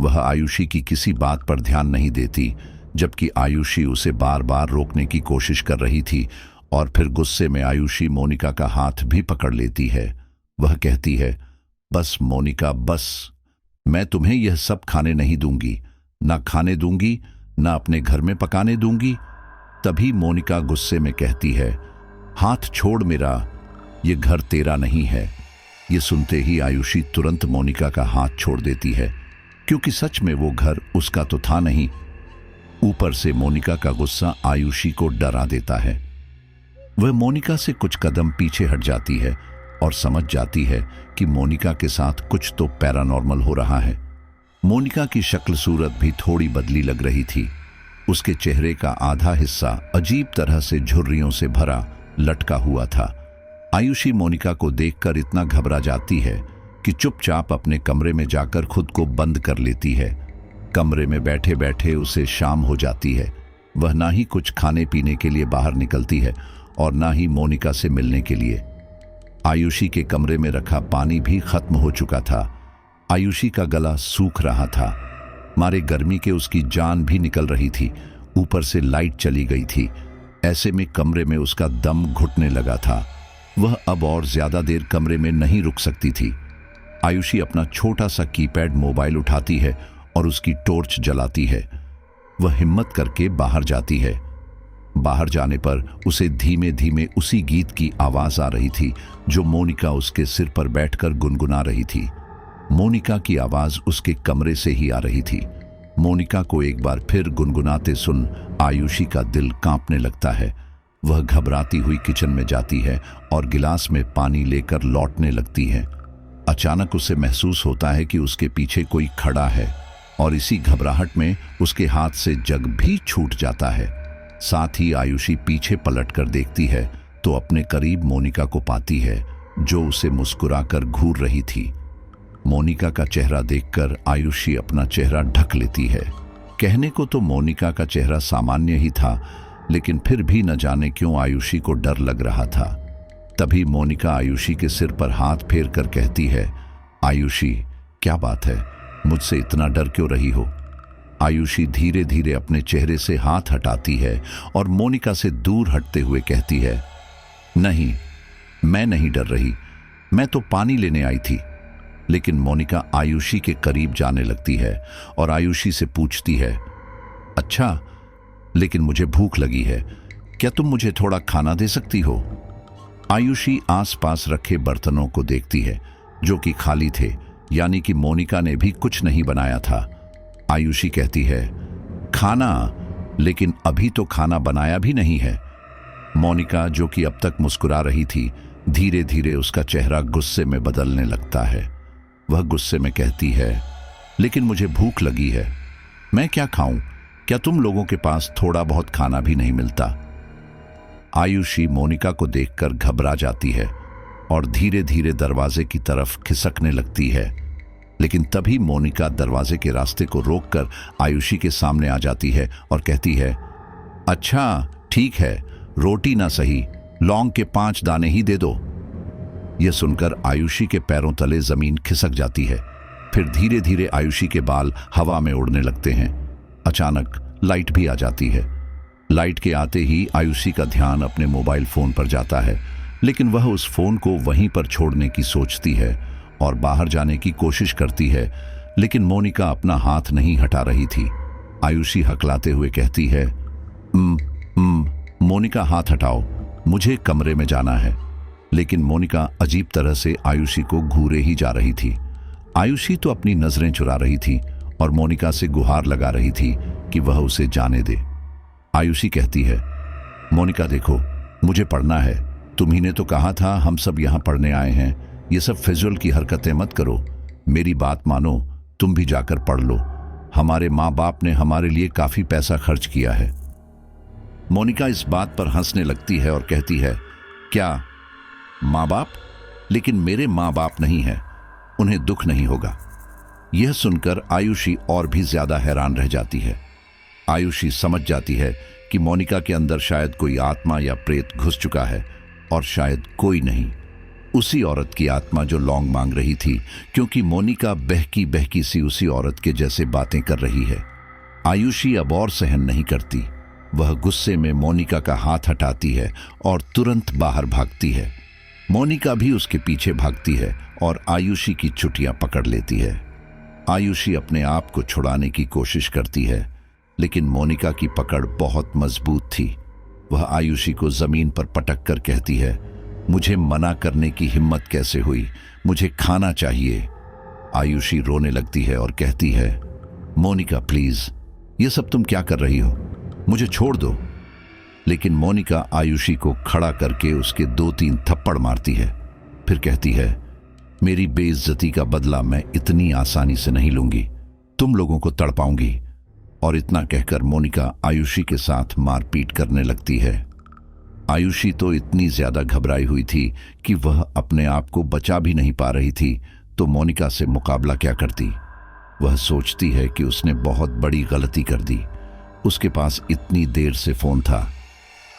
वह आयुषी की किसी बात पर ध्यान नहीं देती, जबकि आयुषी उसे बार बार रोकने की कोशिश कर रही थी और फिर गुस्से में आयुषी मोनिका का हाथ भी पकड़ लेती है। वह कहती है, बस मोनिका, बस, मैं तुम्हें यह सब खाने नहीं दूंगी, ना खाने दूंगी, ना अपने घर में पकाने दूंगी। तभी मोनिका गुस्से में कहती है, हाथ छोड़ मेरा, ये घर तेरा नहीं है। ये सुनते ही आयुषी तुरंत मोनिका का हाथ छोड़ देती है, क्योंकि सच में वो घर उसका तो था नहीं। ऊपर से मोनिका का गुस्सा आयुषी को डरा देता है। वह मोनिका से कुछ कदम पीछे हट जाती है और समझ जाती है कि मोनिका के साथ कुछ तो पैरानॉर्मल हो रहा है। मोनिका की शक्ल सूरत भी थोड़ी बदली लग रही थी। उसके चेहरे का आधा हिस्सा अजीब तरह से झुर्रियों से भरा लटका हुआ था। आयुषी मोनिका को देखकर इतना घबरा जाती है कि चुपचाप अपने कमरे में जाकर खुद को बंद कर लेती है। कमरे में बैठे बैठे उसे शाम हो जाती है। वह ना ही कुछ खाने पीने के लिए बाहर निकलती है और ना ही मोनिका से मिलने के लिए। आयुषी के कमरे में रखा पानी भी खत्म हो चुका था। आयुषी का गला सूख रहा था। मारे गर्मी के उसकी जान भी निकल रही थी। ऊपर से लाइट चली गई थी। ऐसे में कमरे में उसका दम घुटने लगा था। वह अब और ज्यादा देर कमरे में नहीं रुक सकती थी। आयुषी अपना छोटा सा कीपैड मोबाइल उठाती है और उसकी टॉर्च जलाती है। वह हिम्मत करके बाहर जाती है। बाहर जाने पर उसे धीमे धीमे उसी गीत की आवाज आ रही थी जो मोनिका उसके सिर पर बैठकर गुनगुना रही थी। मोनिका की आवाज उसके कमरे से ही आ रही थी। मोनिका को एक बार फिर गुनगुनाते सुन आयुषी का दिल कांपने लगता है। वह घबराती हुई किचन में जाती है और गिलास में पानी लेकर लौटने लगती है। अचानक उसे महसूस होता है कि उसके पीछे कोई खड़ा है और इसी घबराहट में उसके हाथ से जग भी छूट जाता है। साथ ही आयुषी पीछे पलटकर देखती है तो अपने करीब मोनिका को पाती है जो उसे मुस्कुराकर घूर रही थी। मोनिका का चेहरा देखकर आयुषी अपना चेहरा ढक लेती है। कहने को तो मोनिका का चेहरा सामान्य ही था, लेकिन फिर भी न जाने क्यों आयुषी को डर लग रहा था। तभी मोनिका आयुषी के सिर पर हाथ फेर कर कहती है, आयुषी क्या बात है, मुझसे इतना डर क्यों रही हो? आयुषी धीरे धीरे अपने चेहरे से हाथ हटाती है और मोनिका से दूर हटते हुए कहती है, नहीं, मैं नहीं डर रही, मैं तो पानी लेने आई थी। लेकिन मोनिका आयुषी के करीब जाने लगती है और आयुषी से पूछती है, अच्छा, लेकिन मुझे भूख लगी है, क्या तुम मुझे थोड़ा खाना दे सकती हो? आयुषी आसपास रखे बर्तनों को देखती है जो कि खाली थे, यानी कि मोनिका ने भी कुछ नहीं बनाया था। आयुषी कहती है, खाना? लेकिन अभी तो खाना बनाया भी नहीं है। मोनिका, जो कि अब तक मुस्कुरा रही थी, धीरे धीरे उसका चेहरा गुस्से में बदलने लगता है। वह गुस्से में कहती है, लेकिन मुझे भूख लगी है, मैं क्या खाऊं? क्या तुम लोगों के पास थोड़ा बहुत खाना भी नहीं मिलता? आयुषी मोनिका को देखकर घबरा जाती है और धीरे धीरे दरवाजे की तरफ खिसकने लगती है। लेकिन तभी मोनिका दरवाजे के रास्ते को रोककर आयुषी के सामने आ जाती है और कहती है, अच्छा ठीक है, रोटी ना सही, लौंग के 5 दाने ही दे दो। यह सुनकर आयुषी के पैरों तले जमीन खिसक जाती है। फिर धीरे धीरे आयुषी के बाल हवा में उड़ने लगते हैं। अचानक लाइट भी आ जाती है। लाइट के आते ही आयुषी का ध्यान अपने मोबाइल फोन पर जाता है, लेकिन वह उस फोन को वहीं पर छोड़ने की सोचती है और बाहर जाने की कोशिश करती है, लेकिन मोनिका अपना हाथ नहीं हटा रही थी। आयुषी हकलाते हुए कहती है, मोनिका हाथ हटाओ, मुझे कमरे में जाना है। लेकिन मोनिका अजीब तरह से आयुषी को घूरे ही जा रही थी। आयुषी तो अपनी नजरें चुरा रही थी और मोनिका से गुहार लगा रही थी कि वह उसे जाने दे। आयुषी कहती है, मोनिका देखो, मुझे पढ़ना है, तुम्ही ने तो कहा था हम सब यहाँ पढ़ने आए हैं, ये सब फिजूल की हरकतें मत करो, मेरी बात मानो, तुम भी जाकर पढ़ लो, हमारे माँ बाप ने हमारे लिए काफी पैसा खर्च किया है। मोनिका इस बात पर हंसने लगती है और कहती है, क्या माँ बाप? लेकिन मेरे माँ बाप नहीं है, उन्हें दुख नहीं होगा। यह सुनकर आयुषी और भी ज्यादा हैरान रह जाती है। आयुषी समझ जाती है कि मोनिका के अंदर शायद कोई आत्मा या प्रेत घुस चुका है, और शायद कोई नहीं, उसी औरत की आत्मा जो लौंग मांग रही थी, क्योंकि मोनिका बहकी बहकी सी उसी औरत के जैसे बातें कर रही है। आयुषी अब और सहन नहीं करती। वह गुस्से में मोनिका का हाथ हटाती है और तुरंत बाहर भागती है। मोनिका भी उसके पीछे भागती है और आयुषी की चुटियां पकड़ लेती है। आयुषी अपने आप को छुड़ाने की कोशिश करती है, लेकिन मोनिका की पकड़ बहुत मजबूत थी। वह आयुषी को जमीन पर पटक कर कहती है, मुझे मना करने की हिम्मत कैसे हुई, मुझे खाना चाहिए। आयुषी रोने लगती है और कहती है, मोनिका प्लीज, ये सब तुम क्या कर रही हो, मुझे छोड़ दो। लेकिन मोनिका आयुषी को खड़ा करके उसके 2-3 थप्पड़ मारती है। फिर कहती है, मेरी बेइज्जती का बदला मैं इतनी आसानी से नहीं लूंगी, तुम लोगों को तड़पाऊंगी। और इतना कहकर मोनिका आयुषी के साथ मारपीट करने लगती है। आयुषी तो इतनी ज्यादा घबराई हुई थी कि वह अपने आप को बचा भी नहीं पा रही थी, तो मोनिका से मुकाबला क्या करती। वह सोचती है कि उसने बहुत बड़ी गलती कर दी। उसके पास इतनी देर से फोन था।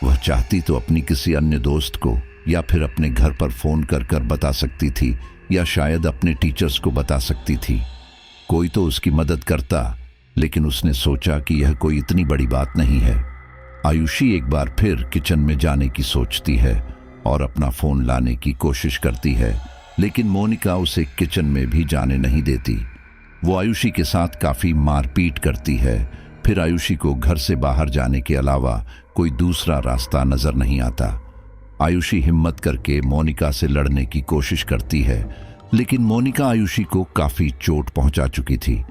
वह चाहती तो अपनी किसी अन्य दोस्त को या फिर अपने घर पर फोन कर कर बता सकती थी, या शायद अपने टीचर्स को बता सकती थी। कोई तो उसकी मदद करता, लेकिन उसने सोचा कि यह कोई इतनी बड़ी बात नहीं है। आयुषी एक बार फिर किचन में जाने की सोचती है और अपना फोन लाने की कोशिश करती है, लेकिन मोनिका उसे किचन में भी जाने नहीं देती। वो आयुषी के साथ काफी मारपीट करती है। फिर आयुषी को घर से बाहर जाने के अलावा कोई दूसरा रास्ता नजर नहीं आता। आयुषी हिम्मत करके मोनिका से लड़ने की कोशिश करती है, लेकिन मोनिका आयुषी को काफी चोट पहुंचा चुकी थी।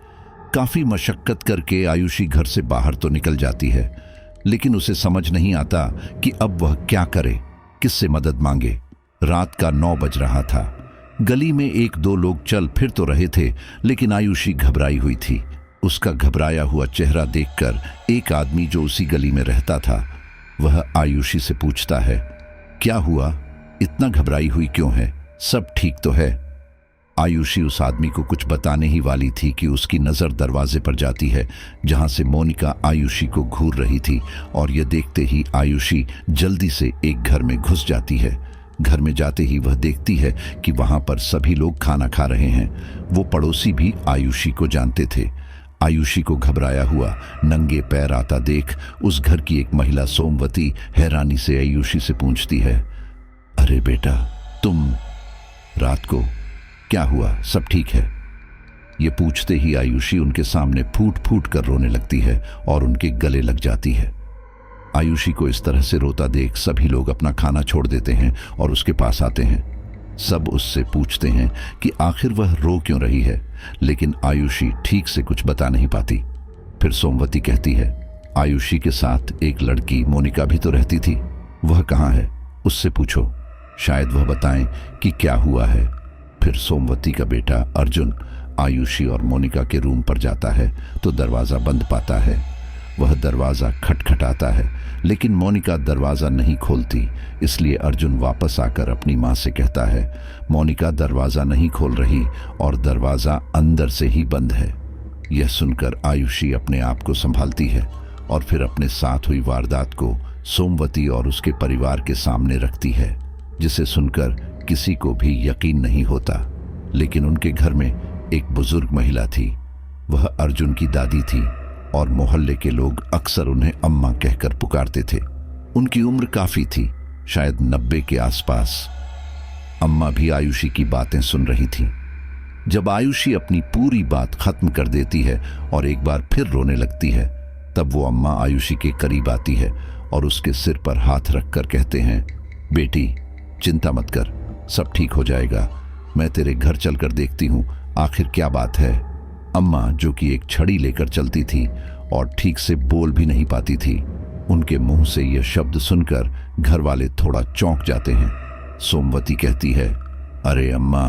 काफी मशक्कत करके आयुषी घर से बाहर तो निकल जाती है, लेकिन उसे समझ नहीं आता कि अब वह क्या करे, किससे मदद मांगे। रात का 9 बज रहा था। गली में 1-2 लोग चल फिर तो रहे थे, लेकिन आयुषी घबराई हुई थी। उसका घबराया हुआ चेहरा देखकर एक आदमी जो उसी गली में रहता था, वह आयुषी से पूछता है, क्या हुआ, इतना घबराई हुई क्यों है, सब ठीक तो है। आयुषी उस आदमी को कुछ बताने ही वाली थी कि उसकी नजर दरवाजे पर जाती है, जहां से मोनिका आयुषी को घूर रही थी, और यह देखते ही आयुषी जल्दी से एक घर में घुस जाती है। घर में जाते ही वह देखती है कि वहां पर सभी लोग खाना खा रहे हैं। वो पड़ोसी भी आयुषी को जानते थे। आयुषी को घबराया हुआ नंगे पैर आता देख उस घर की एक महिला सोमवती हैरानी से आयुषी से पूछती है, अरे बेटा, तुम रात को क्या हुआ, सब ठीक है? ये पूछते ही आयुषी उनके सामने फूट फूट कर रोने लगती है और उनके गले लग जाती है। आयुषी को इस तरह से रोता देख सभी लोग अपना खाना छोड़ देते हैं और उसके पास आते हैं। सब उससे पूछते हैं कि आखिर वह रो क्यों रही है, लेकिन आयुषी ठीक से कुछ बता नहीं पाती। फिर सोमवती कहती है, आयुषी के साथ एक लड़की मोनिका भी तो रहती थी, वह कहाँ है, उससे पूछो, शायद वह बताएं कि क्या हुआ है। फिर सोमवती का बेटा अर्जुन आयुषी और मोनिका के रूम पर जाता है तो दरवाजा बंद पाता है। वह दरवाजा खटखटाता है, लेकिन मोनिका दरवाजा नहीं खोलती। इसलिए अर्जुन वापस आकर अपनी मां से कहता है, मोनिका दरवाजा नहीं खोल रही और दरवाजा अंदर से ही बंद है। यह सुनकर आयुषी अपने आप को संभालती है और फिर अपने साथ हुई वारदात को सोमवती और उसके परिवार के सामने रखती है, जिसे सुनकर किसी को भी यकीन नहीं होता। लेकिन उनके घर में एक बुजुर्ग महिला थी। वह अर्जुन की दादी थी और मोहल्ले के लोग अक्सर उन्हें अम्मा कहकर पुकारते थे। उनकी उम्र काफी थी, शायद 90 के आसपास। अम्मा भी आयुषी की बातें सुन रही थी। जब आयुषी अपनी पूरी बात खत्म कर देती है और एक बार फिर रोने लगती है, तब वो अम्मा आयुषी के करीब आती है और उसके सिर पर हाथ रखकर कहते हैं, बेटी चिंता मत कर, सब ठीक हो जाएगा। मैं तेरे घर चलकर देखती हूँ आखिर क्या बात है। अम्मा, जो कि एक छड़ी लेकर चलती थी और ठीक से बोल भी नहीं पाती थी, उनके मुंह से यह शब्द सुनकर घर वाले थोड़ा चौंक जाते हैं। सोमवती कहती है, अरे अम्मा,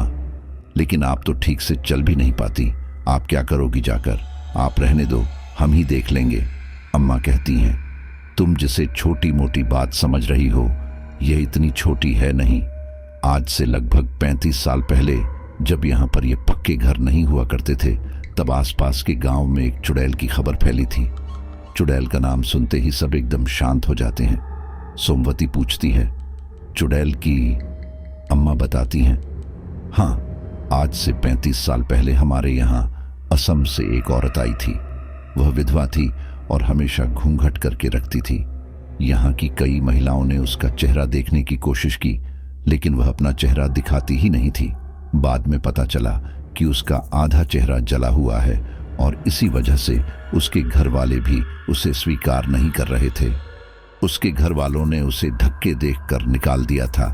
लेकिन आप तो ठीक से चल भी नहीं पाती, आप क्या करोगी जाकर, आप रहने दो, हम ही देख लेंगे। अम्मा कहती हैं, तुम जिसे छोटी मोटी बात समझ रही हो, यह इतनी छोटी है नहीं। आज से लगभग 35 साल पहले, जब यहाँ पर ये पक्के घर नहीं हुआ करते थे, तब आसपास के गांव में एक चुड़ैल की खबर फैली थी। चुड़ैल का नाम सुनते ही सब एकदम शांत हो जाते हैं। सोमवती पूछती है, चुड़ैल की? अम्मा बताती हैं, हाँ, आज से 35 साल पहले हमारे यहाँ असम से एक औरत आई थी। वह विधवा थी और हमेशा घूंघट करके रखती थी। यहाँ की कई महिलाओं ने उसका चेहरा देखने की कोशिश की, लेकिन वह अपना चेहरा दिखाती ही नहीं थी। बाद में पता चला कि उसका आधा चेहरा जला हुआ है और इसी वजह से उसके घर वाले भी उसे स्वीकार नहीं कर रहे थे। उसके घर वालों ने उसे धक्के देकर निकाल दिया था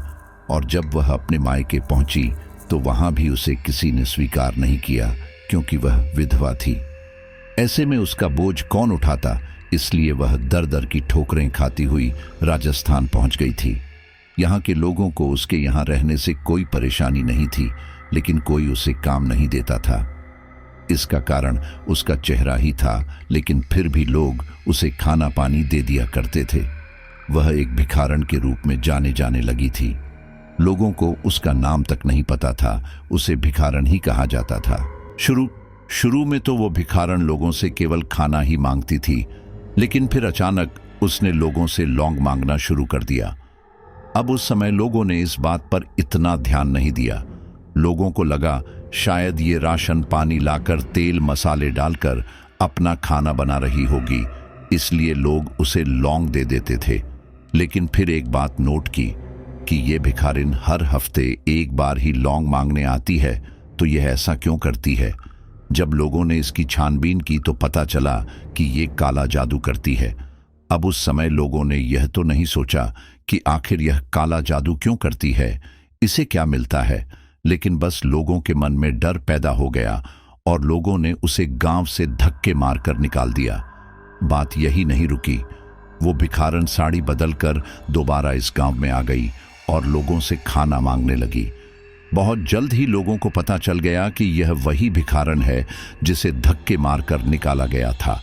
और जब वह अपने मायके पहुंची तो वहां भी उसे किसी ने स्वीकार नहीं किया, क्योंकि वह विधवा थी। ऐसे में उसका बोझ कौन उठाता, इसलिए वह दर दर की ठोकरें खाती हुई राजस्थान पहुंच गई थी। यहाँ के लोगों को उसके यहाँ रहने से कोई परेशानी नहीं थी, लेकिन कोई उसे काम नहीं देता था। इसका कारण उसका चेहरा ही था, लेकिन फिर भी लोग उसे खाना पानी दे दिया करते थे। वह एक भिखारन के रूप में जाने जाने लगी थी। लोगों को उसका नाम तक नहीं पता था, उसे भिखारन ही कहा जाता था। शुरू में तो वो भिखारन लोगों से केवल खाना ही मांगती थी, लेकिन फिर अचानक उसने लोगों से लौंग मांगना शुरू कर दिया। अब उस समय लोगों ने इस बात पर इतना ध्यान नहीं दिया। लोगों को लगा शायद ये राशन पानी लाकर तेल मसाले डालकर अपना खाना बना रही होगी, इसलिए लोग उसे लौंग दे देते थे। लेकिन फिर एक बात नोट की कि ये भिखारिन हर हफ्ते एक बार ही लौंग मांगने आती है, तो यह ऐसा क्यों करती है? जब लोगों ने इसकी छानबीन की तो पता चला कि ये काला जादू करती है। अब उस समय लोगों ने यह तो नहीं सोचा कि आखिर यह काला जादू क्यों करती है, इसे क्या मिलता है, लेकिन बस लोगों के मन में डर पैदा हो गया और लोगों ने उसे गांव से धक्के मारकर निकाल दिया। बात यही नहीं रुकी। वो भिखारन साड़ी बदलकर दोबारा इस गांव में आ गई और लोगों से खाना मांगने लगी। बहुत जल्द ही लोगों को पता चल गया कि यह वही भिखारन है जिसे धक्के मारकर निकाला गया था।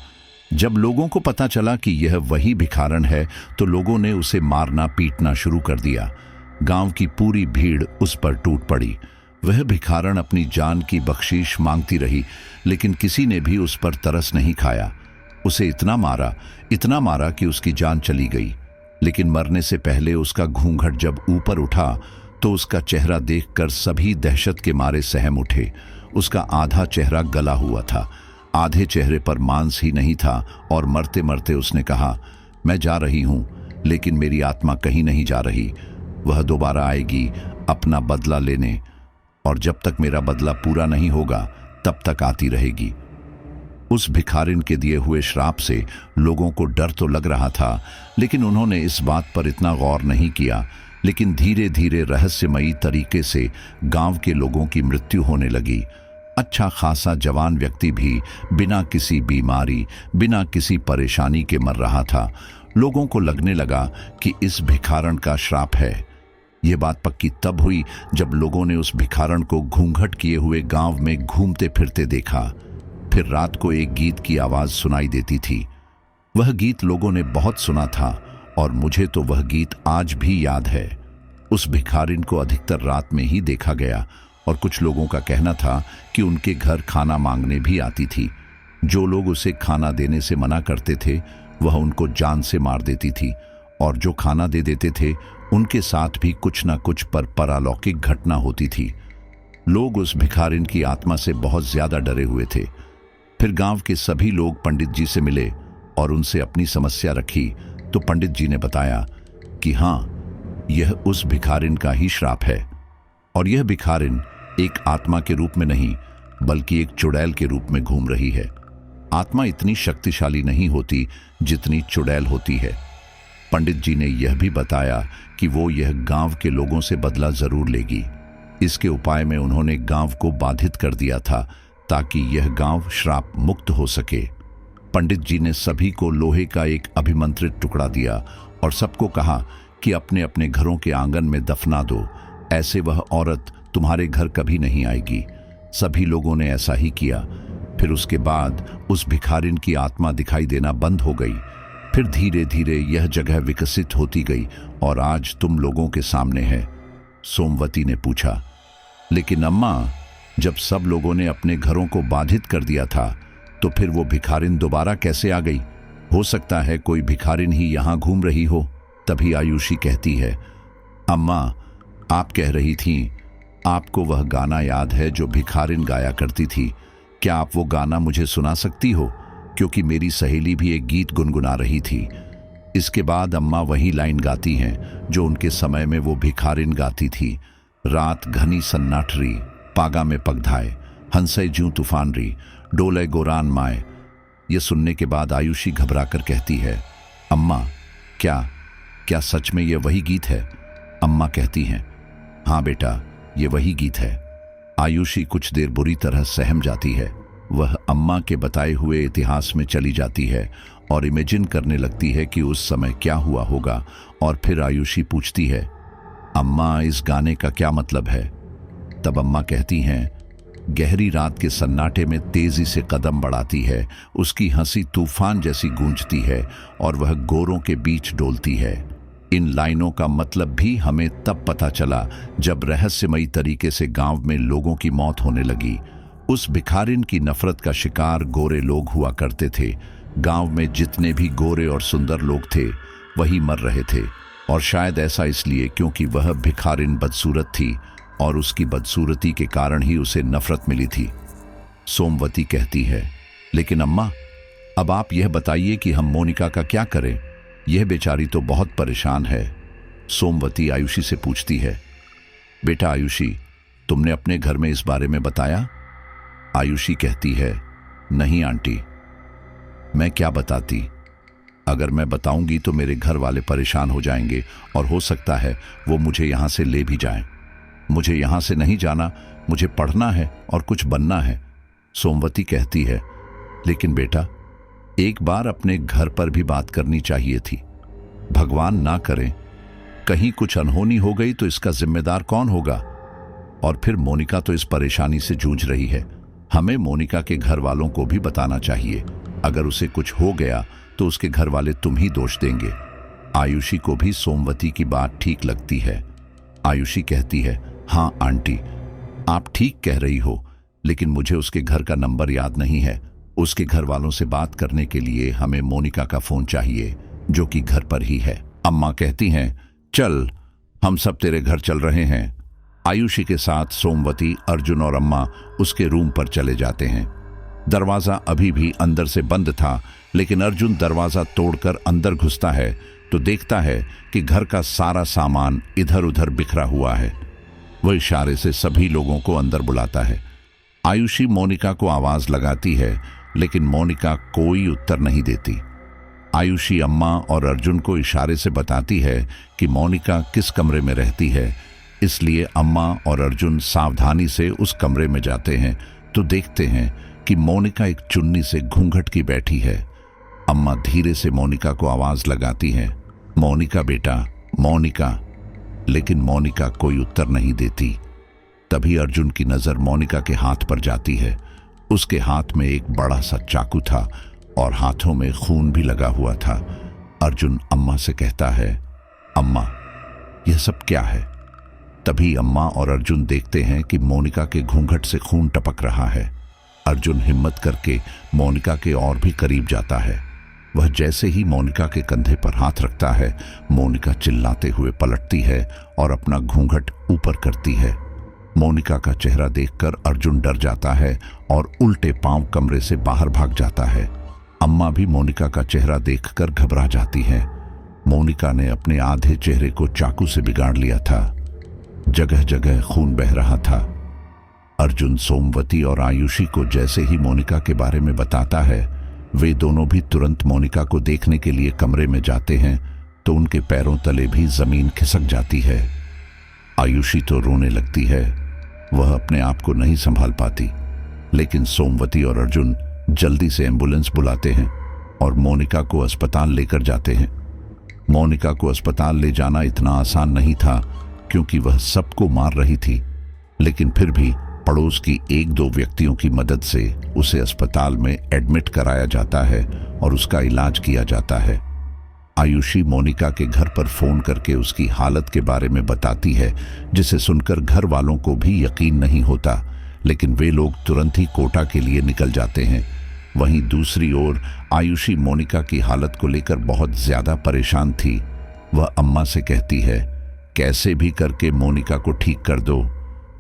जब लोगों को पता चला कि यह वही भिखारन है, तो लोगों ने उसे मारना पीटना शुरू कर दिया। गांव की पूरी भीड़ उस पर टूट पड़ी। वह भिखारन अपनी जान की बख्शीश मांगती रही, लेकिन किसी ने भी उस पर तरस नहीं खाया। उसे इतना मारा कि उसकी जान चली गई। लेकिन मरने से पहले उसका घूंघट जब ऊपर उठा तो उसका चेहरा देखकर सभी दहशत के मारे सहम उठे। उसका आधा चेहरा गला हुआ था, आधे चेहरे पर मांस ही नहीं था, और मरते मरते उसने कहा, मैं जा रही हूं, लेकिन मेरी आत्मा कहीं नहीं जा रही। वह दोबारा आएगी अपना बदला लेने, और जब तक मेरा बदला पूरा नहीं होगा तब तक आती रहेगी। उस भिखारिन के दिए हुए श्राप से लोगों को डर तो लग रहा था, लेकिन उन्होंने इस बात पर इतना गौर नहीं किया। लेकिन धीरे धीरे रहस्यमयी तरीके से गांव के लोगों की मृत्यु होने लगी। अच्छा खासा जवान व्यक्ति भी बिना किसी बीमारी, बिना किसी परेशानी के मर रहा था। लोगों को लगने लगा कि इस भिखारन का श्राप है। यह बात पक्की तब हुई जब लोगों ने उस भिखारन को घूंघट किए हुए गांव में घूमते फिरते देखा। फिर रात को एक गीत की आवाज सुनाई देती थी। वह गीत लोगों ने बहुत सुना था और मुझे तो वह गीत आज भी याद है। उस भिखारिन को अधिकतर रात में ही देखा गया, और कुछ लोगों का कहना था कि उनके घर खाना मांगने भी आती थी। जो लोग उसे खाना देने से मना करते थे वह उनको जान से मार देती थी, और जो खाना दे देते थे उनके साथ भी कुछ न कुछ परालौकिक घटना होती थी। लोग उस भिखारिन की आत्मा से बहुत ज्यादा डरे हुए थे। फिर गांव के सभी लोग पंडित जी से मिले और उनसे अपनी समस्या रखी, तो पंडित जी ने बताया कि हाँ, यह उस भिखारिन का ही श्राप है, और यह भिखारिन एक आत्मा के रूप में नहीं बल्कि एक चुड़ैल के रूप में घूम रही है। आत्मा इतनी शक्तिशाली नहीं होती जितनी चुड़ैल होती है। पंडित जी ने यह भी बताया कि वो यह गांव के लोगों से बदला जरूर लेगी। इसके उपाय में उन्होंने गांव को बाधित कर दिया था ताकि यह गांव श्राप मुक्त हो सके। पंडित जी ने सभी को लोहे का एक अभिमंत्रित टुकड़ा दिया और सबको कहा कि अपने अपने घरों के आंगन में दफना दो, ऐसे वह औरत तुम्हारे घर कभी नहीं आएगी। सभी लोगों ने ऐसा ही किया। फिर उसके बाद उस भिखारिन की आत्मा दिखाई देना बंद हो गई। फिर धीरे धीरे यह जगह विकसित होती गई और आज तुम लोगों के सामने है। सोमवती ने पूछा, लेकिन अम्मा, जब सब लोगों ने अपने घरों को बाधित कर दिया था तो फिर वो भिखारिन दोबारा कैसे आ गई? हो सकता है कोई भिखारिन ही यहां घूम रही हो। तभी आयुषी कहती है, अम्मा, आप कह रही थीं आपको वह गाना याद है जो भिखारिन गाया करती थी। क्या आप वो गाना मुझे सुना सकती हो? क्योंकि मेरी सहेली भी एक गीत गुनगुना रही थी। इसके बाद अम्मा वही लाइन गाती हैं जो उनके समय में वो भिखारिन गाती थी। रात घनी सन्नाटरी, पागा में पगधाए, हंसे जूं तूफान री, डोले गोरान माए। ये सुनने के बाद आयुषी घबराकर कहती है, अम्मा, क्या सच में ये वही गीत है? अम्मा कहती हैं, हाँ बेटा, ये वही गीत है। आयुषी कुछ देर बुरी तरह सहम जाती है। वह अम्मा के बताए हुए इतिहास में चली जाती है और इमेजिन करने लगती है कि उस समय क्या हुआ होगा। और फिर आयुषी पूछती है, अम्मा, इस गाने का क्या मतलब है? तब अम्मा कहती हैं, गहरी रात के सन्नाटे में तेजी से कदम बढ़ाती है। उसकी हंसी तूफान जैसी गूंजती है और वह गोरों के बीच डोलती है। इन लाइनों का मतलब भी हमें तब पता चला जब रहस्यमयी तरीके से गांव में लोगों की मौत होने लगी। उस भिखारिन की नफरत का शिकार गोरे लोग हुआ करते थे। गांव में जितने भी गोरे और सुंदर लोग थे वही मर रहे थे, और शायद ऐसा इसलिए क्योंकि वह भिखारिन बदसूरत थी और उसकी बदसूरती के कारण ही उसे नफरत मिली थी। सोमवती कहती है, लेकिन अम्मा, अब आप यह बताइए कि हम मोनिका का क्या करें? यह बेचारी तो बहुत परेशान है। सोमवती आयुषी से पूछती है, बेटा आयुषी, तुमने अपने घर में इस बारे में बताया? आयुषी कहती है, नहीं आंटी, मैं क्या बताती। अगर मैं बताऊंगी तो मेरे घर वाले परेशान हो जाएंगे और हो सकता है वो मुझे यहां से ले भी जाएं। मुझे यहां से नहीं जाना, मुझे पढ़ना है और कुछ बनना है। सोमवती कहती है, लेकिन बेटा, एक बार अपने घर पर भी बात करनी चाहिए थी। भगवान ना करे कहीं कुछ अनहोनी हो गई तो इसका जिम्मेदार कौन होगा? और फिर मोनिका तो इस परेशानी से जूझ रही है। हमें मोनिका के घर वालों को भी बताना चाहिए। अगर उसे कुछ हो गया तो उसके घर वाले तुम ही दोष देंगे। आयुषी को भी सोमवती की बात ठीक लगती है। आयुषी कहती है, हाँ आंटी, आप ठीक कह रही हो, लेकिन मुझे उसके घर का नंबर याद नहीं है। उसके घर वालों से बात करने के लिए हमें मोनिका का फोन चाहिए, जो कि घर पर ही है। अम्मा कहती हैं, चल, हम सब तेरे घर चल रहे हैं। आयुषी के साथ सोमवती, अर्जुन और अम्मा उसके रूम पर चले जाते हैं। दरवाजा अभी भी अंदर से बंद था, लेकिन अर्जुन दरवाजा तोड़कर अंदर घुसता है तो देखता है कि घर का सारा सामान इधर उधर बिखरा हुआ है। वह इशारे से सभी लोगों को अंदर बुलाता है। आयुषी मोनिका को आवाज लगाती है, लेकिन मोनिका कोई उत्तर नहीं देती। आयुषी अम्मा और अर्जुन को इशारे से बताती है कि मोनिका किस कमरे में रहती है, इसलिए अम्मा और अर्जुन सावधानी से उस कमरे में जाते हैं तो देखते हैं कि मोनिका एक चुन्नी से घूंघट की बैठी है। अम्मा धीरे से मोनिका को आवाज लगाती हैं, मोनिका बेटा, मोनिका, लेकिन मोनिका कोई उत्तर नहीं देती। तभी अर्जुन की नजर मोनिका के हाथ पर जाती है। उसके हाथ में एक बड़ा सा चाकू था और हाथों में खून भी लगा हुआ था। अर्जुन अम्मा से कहता है, अम्मा, यह सब क्या है? तभी अम्मा और अर्जुन देखते हैं कि मोनिका के घूंघट से खून टपक रहा है। अर्जुन हिम्मत करके मोनिका के और भी करीब जाता है। वह जैसे ही मोनिका के कंधे पर हाथ रखता है, मोनिका चिल्लाते हुए पलटती है और अपना घूंघट ऊपर करती है। मोनिका का चेहरा देखकर अर्जुन डर जाता है और उल्टे पांव कमरे से बाहर भाग जाता है। अम्मा भी मोनिका का चेहरा देखकर घबरा जाती है। मोनिका ने अपने आधे चेहरे को चाकू से बिगाड़ लिया था। जगह जगह खून बह रहा था। अर्जुन सोमवती और आयुषी को जैसे ही मोनिका के बारे में बताता है, वे दोनों भी तुरंत मोनिका को देखने के लिए कमरे में जाते हैं तो उनके पैरों तले भी जमीन खिसक जाती है। आयुषी तो रोने लगती है। वह अपने आप को नहीं संभाल पाती, लेकिन सोमवती और अर्जुन जल्दी से एम्बुलेंस बुलाते हैं और मोनिका को अस्पताल लेकर जाते हैं। मोनिका को अस्पताल ले जाना इतना आसान नहीं था, क्योंकि वह सबको मार रही थी, लेकिन फिर भी पड़ोस की एक दो व्यक्तियों की मदद से उसे अस्पताल में एडमिट कराया जाता है और उसका इलाज किया जाता है। आयुषी मोनिका के घर पर फोन करके उसकी हालत के बारे में बताती है, जिसे सुनकर घर वालों को भी यकीन नहीं होता, लेकिन वे लोग तुरंत ही कोटा के लिए निकल जाते हैं। वहीं दूसरी ओर आयुषी मोनिका की हालत को लेकर बहुत ज्यादा परेशान थी। वह अम्मा से कहती है, कैसे भी करके मोनिका को ठीक कर दो।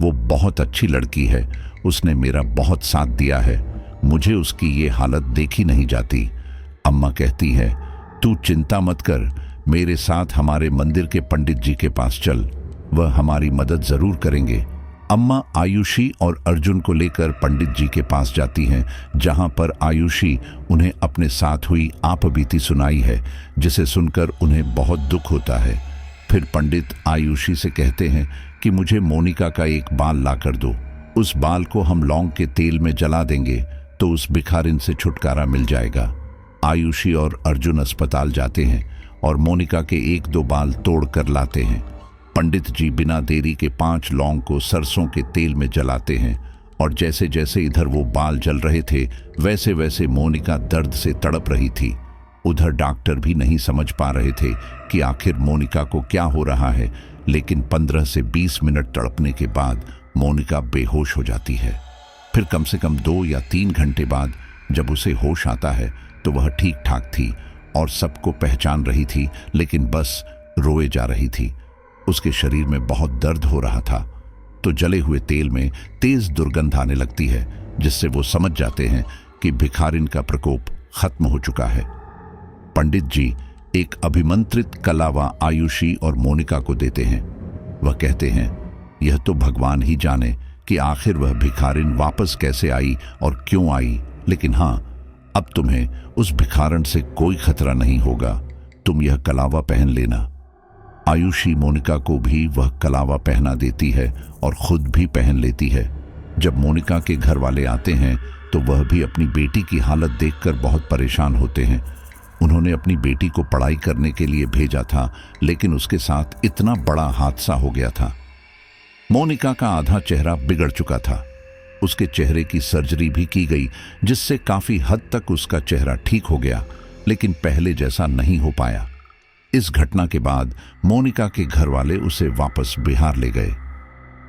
वो बहुत अच्छी लड़की है, उसने मेरा बहुत साथ दिया है, मुझे उसकी ये हालत देखी नहीं जाती। अम्मा कहती है, तू चिंता मत कर, मेरे साथ हमारे मंदिर के पंडित जी के पास चल, वह हमारी मदद जरूर करेंगे। अम्मा आयुषी और अर्जुन को लेकर पंडित जी के पास जाती हैं, जहां पर आयुषी उन्हें अपने साथ हुई आपबीती सुनाई है, जिसे सुनकर उन्हें बहुत दुख होता है। फिर पंडित आयुषी से कहते हैं कि मुझे मोनिका का एक बाल लाकर दो, उस बाल को हम लौंग के तेल में जला देंगे तो उस भिखारिन से छुटकारा मिल जाएगा। आयुषी और अर्जुन अस्पताल जाते हैं और मोनिका के एक दो बाल तोड़ कर लाते हैं। पंडित जी बिना देरी के 5 लौंग को सरसों के तेल में जलाते हैं और जैसे जैसे इधर वो बाल जल रहे थे वैसे वैसे मोनिका दर्द से तड़प रही थी। उधर डॉक्टर भी नहीं समझ पा रहे थे कि आखिर मोनिका को क्या हो रहा है, लेकिन 15 से 20 मिनट तड़पने के बाद मोनिका बेहोश हो जाती है। फिर कम से कम 2 या 3 घंटे बाद जब उसे होश आता है तो वह ठीक ठाक थी और सबको पहचान रही थी, लेकिन बस रोए जा रही थी। उसके शरीर में बहुत दर्द हो रहा था। तो जले हुए तेल में तेज दुर्गंध आने लगती है, जिससे वो समझ जाते हैं कि भिखारिन का प्रकोप खत्म हो चुका है। पंडित जी एक अभिमंत्रित कलावा आयुषी और मोनिका को देते हैं। वह कहते हैं, यह तो भगवान ही जाने कि आखिर वह भिखारिन वापस कैसे आई और क्यों आई, लेकिन हाँ, अब तुम्हें उस भिखारन से कोई खतरा नहीं होगा। तुम यह कलावा पहन लेना। आयुषी मोनिका को भी वह कलावा पहना देती है और खुद भी पहन लेती है। जब मोनिका के घर वाले आते हैं तो वह भी अपनी बेटी की हालत देखकर बहुत परेशान होते हैं। उन्होंने अपनी बेटी को पढ़ाई करने के लिए भेजा था, लेकिन उसके साथ इतना बड़ा हादसा हो गया था। मोनिका का आधा चेहरा बिगड़ चुका था। उसके चेहरे की सर्जरी भी की गई, जिससे काफी हद तक उसका चेहरा ठीक हो गया, लेकिन पहले जैसा नहीं हो पाया। इस घटना के बाद मोनिका के घर वाले उसे वापस बिहार ले गए।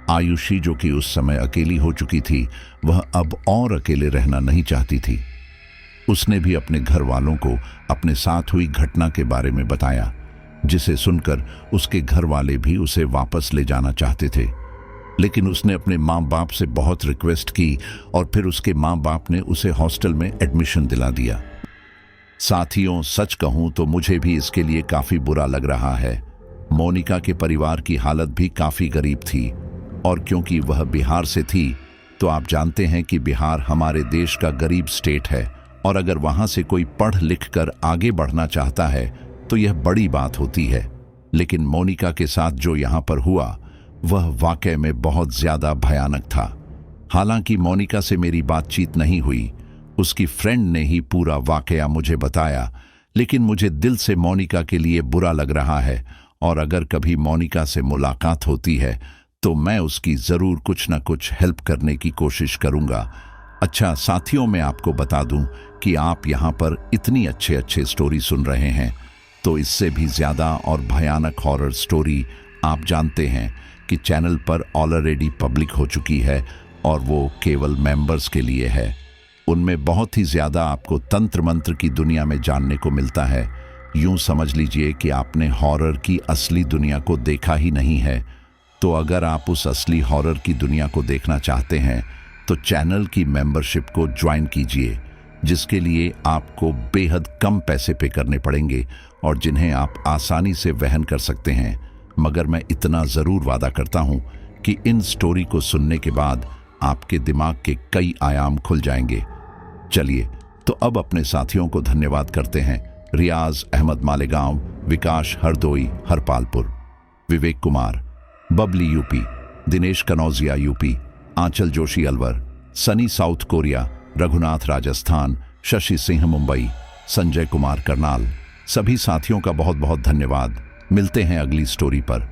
आयुषी, जो कि उस समय अकेली हो चुकी थी, वह अब और अकेले रहना नहीं चाहती थी। उसने भी अपने घर वालों को अपने साथ हुई घटना के बारे में बताया, जिसे सुनकर उसके घर वाले भी उसे वापस ले जाना चाहते थे। लेकिन उसने अपने माँ बाप से बहुत रिक्वेस्ट की और फिर उसके माँ बाप ने उसे हॉस्टल में एडमिशन दिला दिया। साथियों, सच कहूं तो मुझे भी इसके लिए काफी बुरा लग रहा है। मोनिका के परिवार की हालत भी काफी गरीब थी, और क्योंकि वह बिहार से थी, तो आप जानते हैं कि बिहार हमारे देश का गरीब स्टेट है, और अगर वहां से कोई पढ़ लिख कर आगे बढ़ना चाहता है तो यह बड़ी बात होती है। लेकिन मोनिका के साथ जो यहाँ पर हुआ वह वाकई में बहुत ज्यादा भयानक था। हालांकि मोनिका से मेरी बातचीत नहीं हुई, उसकी फ्रेंड ने ही पूरा वाकया मुझे बताया, लेकिन मुझे दिल से मोनिका के लिए बुरा लग रहा है, और अगर कभी मोनिका से मुलाकात होती है तो मैं उसकी जरूर कुछ न कुछ हेल्प करने की कोशिश करूंगा। अच्छा साथियों, मैं आपको बता दूं कि आप यहाँ पर इतनी अच्छे अच्छे स्टोरी सुन रहे हैं, तो इससे भी ज्यादा और भयानक हॉरर स्टोरी आप जानते हैं कि चैनल पर ऑलरेडी पब्लिक हो चुकी है, और वो केवल मेंबर्स के लिए है। उनमें बहुत ही ज्यादा आपको तंत्र मंत्र की दुनिया में जानने को मिलता है। यूं समझ लीजिए कि आपने हॉरर की असली दुनिया को देखा ही नहीं है। तो अगर आप उस असली हॉरर की दुनिया को देखना चाहते हैं तो चैनल की मेंबरशिप को ज्वाइन कीजिए, जिसके लिए आपको बेहद कम पैसे पे करने पड़ेंगे और जिन्हें आप आसानी से वहन कर सकते हैं। मगर मैं इतना ज़रूर वादा करता हूं कि इन स्टोरी को सुनने के बाद आपके दिमाग के कई आयाम खुल जाएंगे। चलिए, तो अब अपने साथियों को धन्यवाद करते हैं। रियाज अहमद मालेगांव, विकास हरदोई हरपालपुर, विवेक कुमार बबली यूपी, दिनेश कनौजिया यूपी, आंचल जोशी अलवर, सनी साउथ कोरिया, रघुनाथ राजस्थान, शशि सिंह मुंबई, संजय कुमार करनाल। सभी साथियों का बहुत बहुत धन्यवाद। मिलते हैं अगली स्टोरी पर।